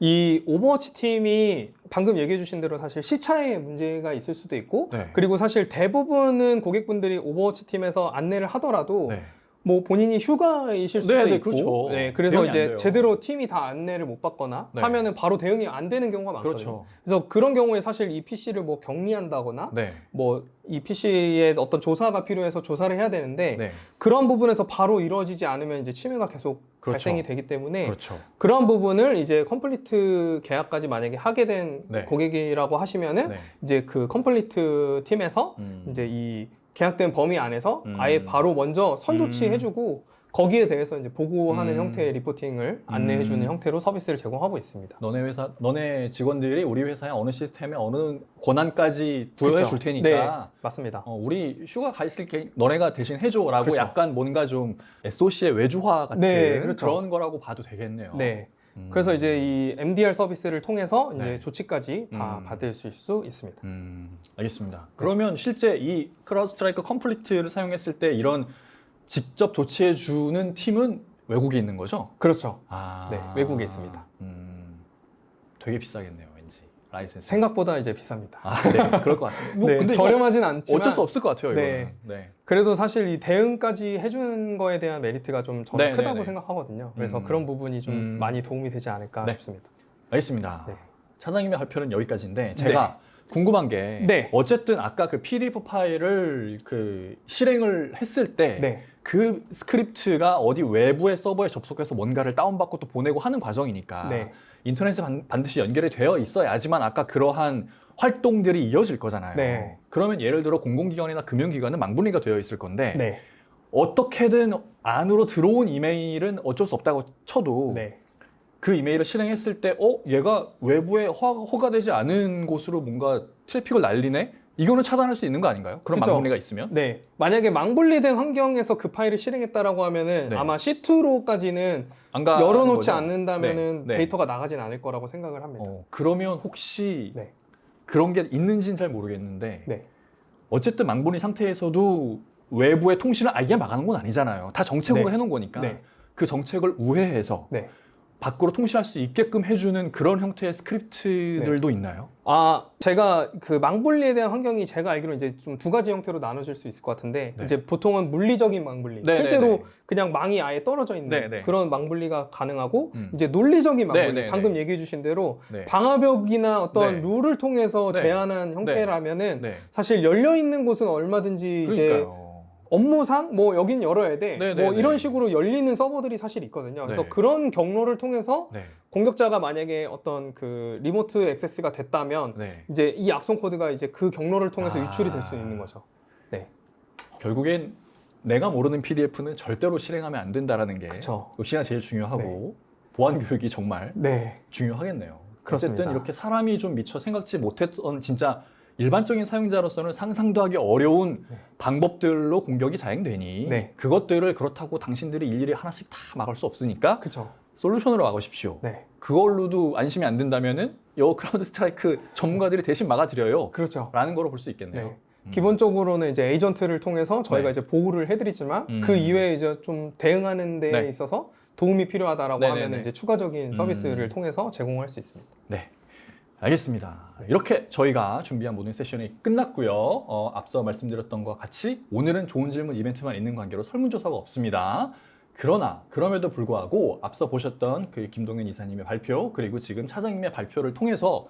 이 오버워치 팀이 방금 얘기해 주신 대로 사실 시차에 문제가 있을 수도 있고 네. 그리고 사실 대부분은 고객분들이 오버워치 팀에서 안내를 하더라도 네. 뭐 본인이 휴가이실 수도 네, 있고 그렇죠. 네, 그래서 대응이 안 이제 돼요. 제대로 팀이 다 안내를 못 받거나 네. 하면은 바로 대응이 안 되는 경우가 많거든요. 그렇죠. 그래서 그런 경우에 사실 이 PC를 뭐 격리한다거나 네. 뭐 이 PC에 어떤 조사가 필요해서 조사를 해야 되는데 네. 그런 부분에서 바로 이루어지지 않으면 이제 침해가 계속 그렇죠. 발생이 되기 때문에 그렇죠. 그런 부분을 이제 컴플리트 계약까지 만약에 하게 된 네. 고객이라고 하시면은 네. 이제 그 컴플리트 팀에서 이제 이 계약된 범위 안에서 아예 바로 먼저 선조치 해주고 거기에 대해서 이제 보고하는 형태의 리포팅을 안내해주는 형태로 서비스를 제공하고 있습니다. 너네 직원들이 우리 회사의 어느 시스템에 어느 권한까지 부여해 그쵸? 줄 테니까 네, 맞습니다. 우리 휴가 가 있을게 너네가 대신 해줘라고 그쵸. 약간 뭔가 좀 SOC의 외주화 같은 네, 그렇죠. 그런 거라고 봐도 되겠네요. 네. 그래서 이제 이 MDR 서비스를 통해서 이제 네. 조치까지 다 받으실 수 있습니다. 알겠습니다. 그러면 실제 이 크라우드 스트라이크 컴플리트를 사용했을 때 이런 직접 조치해주는 팀은 외국에 있는 거죠? 그렇죠. 아, 네, 외국에 있습니다. 되게 비싸겠네요, 왠지 라이센스. 생각보다 이제 비쌉니다. 아, 네, 그럴 것 같습니다. 뭐 네, 근데 이거 저렴하진 않지만 어쩔 수 없을 것 같아요, 네. 이거는. 네. 그래도 사실 이 대응까지 해주는 거에 대한 메리트가 좀 저는 네, 크다고 네, 네. 생각하거든요. 그래서 그런 부분이 좀 많이 도움이 되지 않을까 네. 싶습니다. 알겠습니다. 네. 차장님의 발표는 여기까지인데 제가 궁금한 게 네. 어쨌든 아까 그 PDF 파일을 그 실행을 했을 때 네. 그 스크립트가 어디 외부의 서버에 접속해서 뭔가를 다운받고 또 보내고 하는 과정이니까 네. 인터넷에 반드시 연결이 되어 있어야지만 아까 그러한 활동들이 이어질 거잖아요. 네. 그러면 예를 들어 공공기관이나 금융기관은 망분리가 되어 있을 건데 네. 어떻게든 안으로 들어온 이메일은 어쩔 수 없다고 쳐도 네. 그 이메일을 실행했을 때 얘가 외부에 허가되지 않은 곳으로 뭔가 트래픽을 날리네? 이거는 차단할 수 있는 거 아닌가요? 그런 그쵸. 망분리가 있으면? 네. 만약에 망분리된 환경에서 그 파일을 실행했다라고 하면은 네. 아마 C2로까지는 안 가는 열어놓지 거죠? 않는다면은 네. 네. 데이터가 나가진 않을 거라고 생각을 합니다. 그러면 혹시 네. 그런 게 있는지는 잘 모르겠는데 네. 어쨌든 망분리 상태에서도 외부의 통신을 아예 막아놓은 건 아니잖아요. 다 정책으로 네. 해놓은 거니까 네. 그 정책을 우회해서 네. 밖으로 통신할 수 있게끔 해주는 그런 형태의 스크립트들도 있나요? 제가 그 망분리에 대한 환경이 제가 알기로 이제 좀 두 가지 형태로 나눠질 수 있을 것 같은데 네. 이제 보통은 물리적인 망분리, 네, 실제로 네, 네. 그냥 망이 아예 떨어져 있는 네, 네. 그런 망분리가 가능하고 음. 이제 논리적인 망분리, 네, 네, 방금 네. 얘기해주신 대로 네. 방화벽이나 어떤 네. 룰을 통해서 네. 제한한 형태라면은 네. 사실 열려 있는 곳은 얼마든지 이제 그러니까요. 업무상 뭐 여긴 열어야 돼. 네, 뭐 네, 이런 네. 식으로 열리는 서버들이 사실 있거든요. 그래서 네. 그런 경로를 통해서 네. 공격자가 만약에 어떤 그 리모트 액세스가 됐다면 네. 이제 이 악성 코드가 이제 그 경로를 통해서 아. 유출이 될 수 있는 거죠. 네. 결국엔 내가 모르는 PDF는 절대로 실행하면 안 된다라는 게 그쵸. 역시나 제일 중요하고 보안 교육이 정말 네. 중요하겠네요. 그렇습니다. 어쨌든 이렇게 사람이 좀 미처 생각지 못했던 진짜 일반적인 사용자로서는 상상도 하기 어려운 네. 방법들로 공격이 자행되니 네. 그것들을 그렇다고 당신들이 일일이 하나씩 다 막을 수 없으니까 그쵸. 솔루션으로 막으십시오. 네. 그걸로도 안심이 안 된다면은 요 크라우드 스트라이크 전문가들이 대신 막아드려요. 그렇죠. 라는 거로 볼 수 있겠네요. 네. 기본적으로는 이제 에이전트를 통해서 저희가 네. 이제 보호를 해드리지만 음. 그 이외에 이제 좀 대응하는 데 네. 있어서 도움이 필요하다라고 네네네. 하면 이제 추가적인 서비스를 음. 통해서 제공할 수 있습니다. 네. 알겠습니다. 이렇게 저희가 준비한 모든 세션이 끝났고요. 앞서 말씀드렸던 것과 같이 오늘은 좋은 질문 이벤트만 있는 관계로 설문조사가 없습니다. 그러나 그럼에도 불구하고 앞서 보셨던 그 김동현 이사님의 발표 그리고 지금 차장님의 발표를 통해서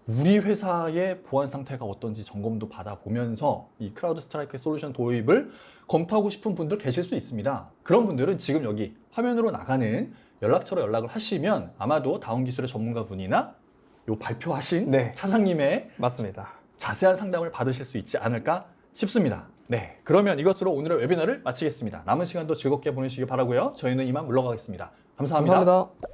우리 회사의 보안 상태가 어떤지 점검도 받아보면서 이 크라우드 스트라이크 솔루션 도입을 검토하고 싶은 분들 계실 수 있습니다. 그런 분들은 지금 여기 화면으로 나가는 연락처로 연락을 하시면 아마도 다운 기술의 전문가분이나 요 발표하신 네. 차장님의 맞습니다. 자세한 상담을 받으실 수 있지 않을까 싶습니다. 네, 그러면 이것으로 오늘의 웨비나를 마치겠습니다. 남은 시간도 즐겁게 보내시기 바라고요. 저희는 이만 물러가겠습니다. 감사합니다. 감사합니다.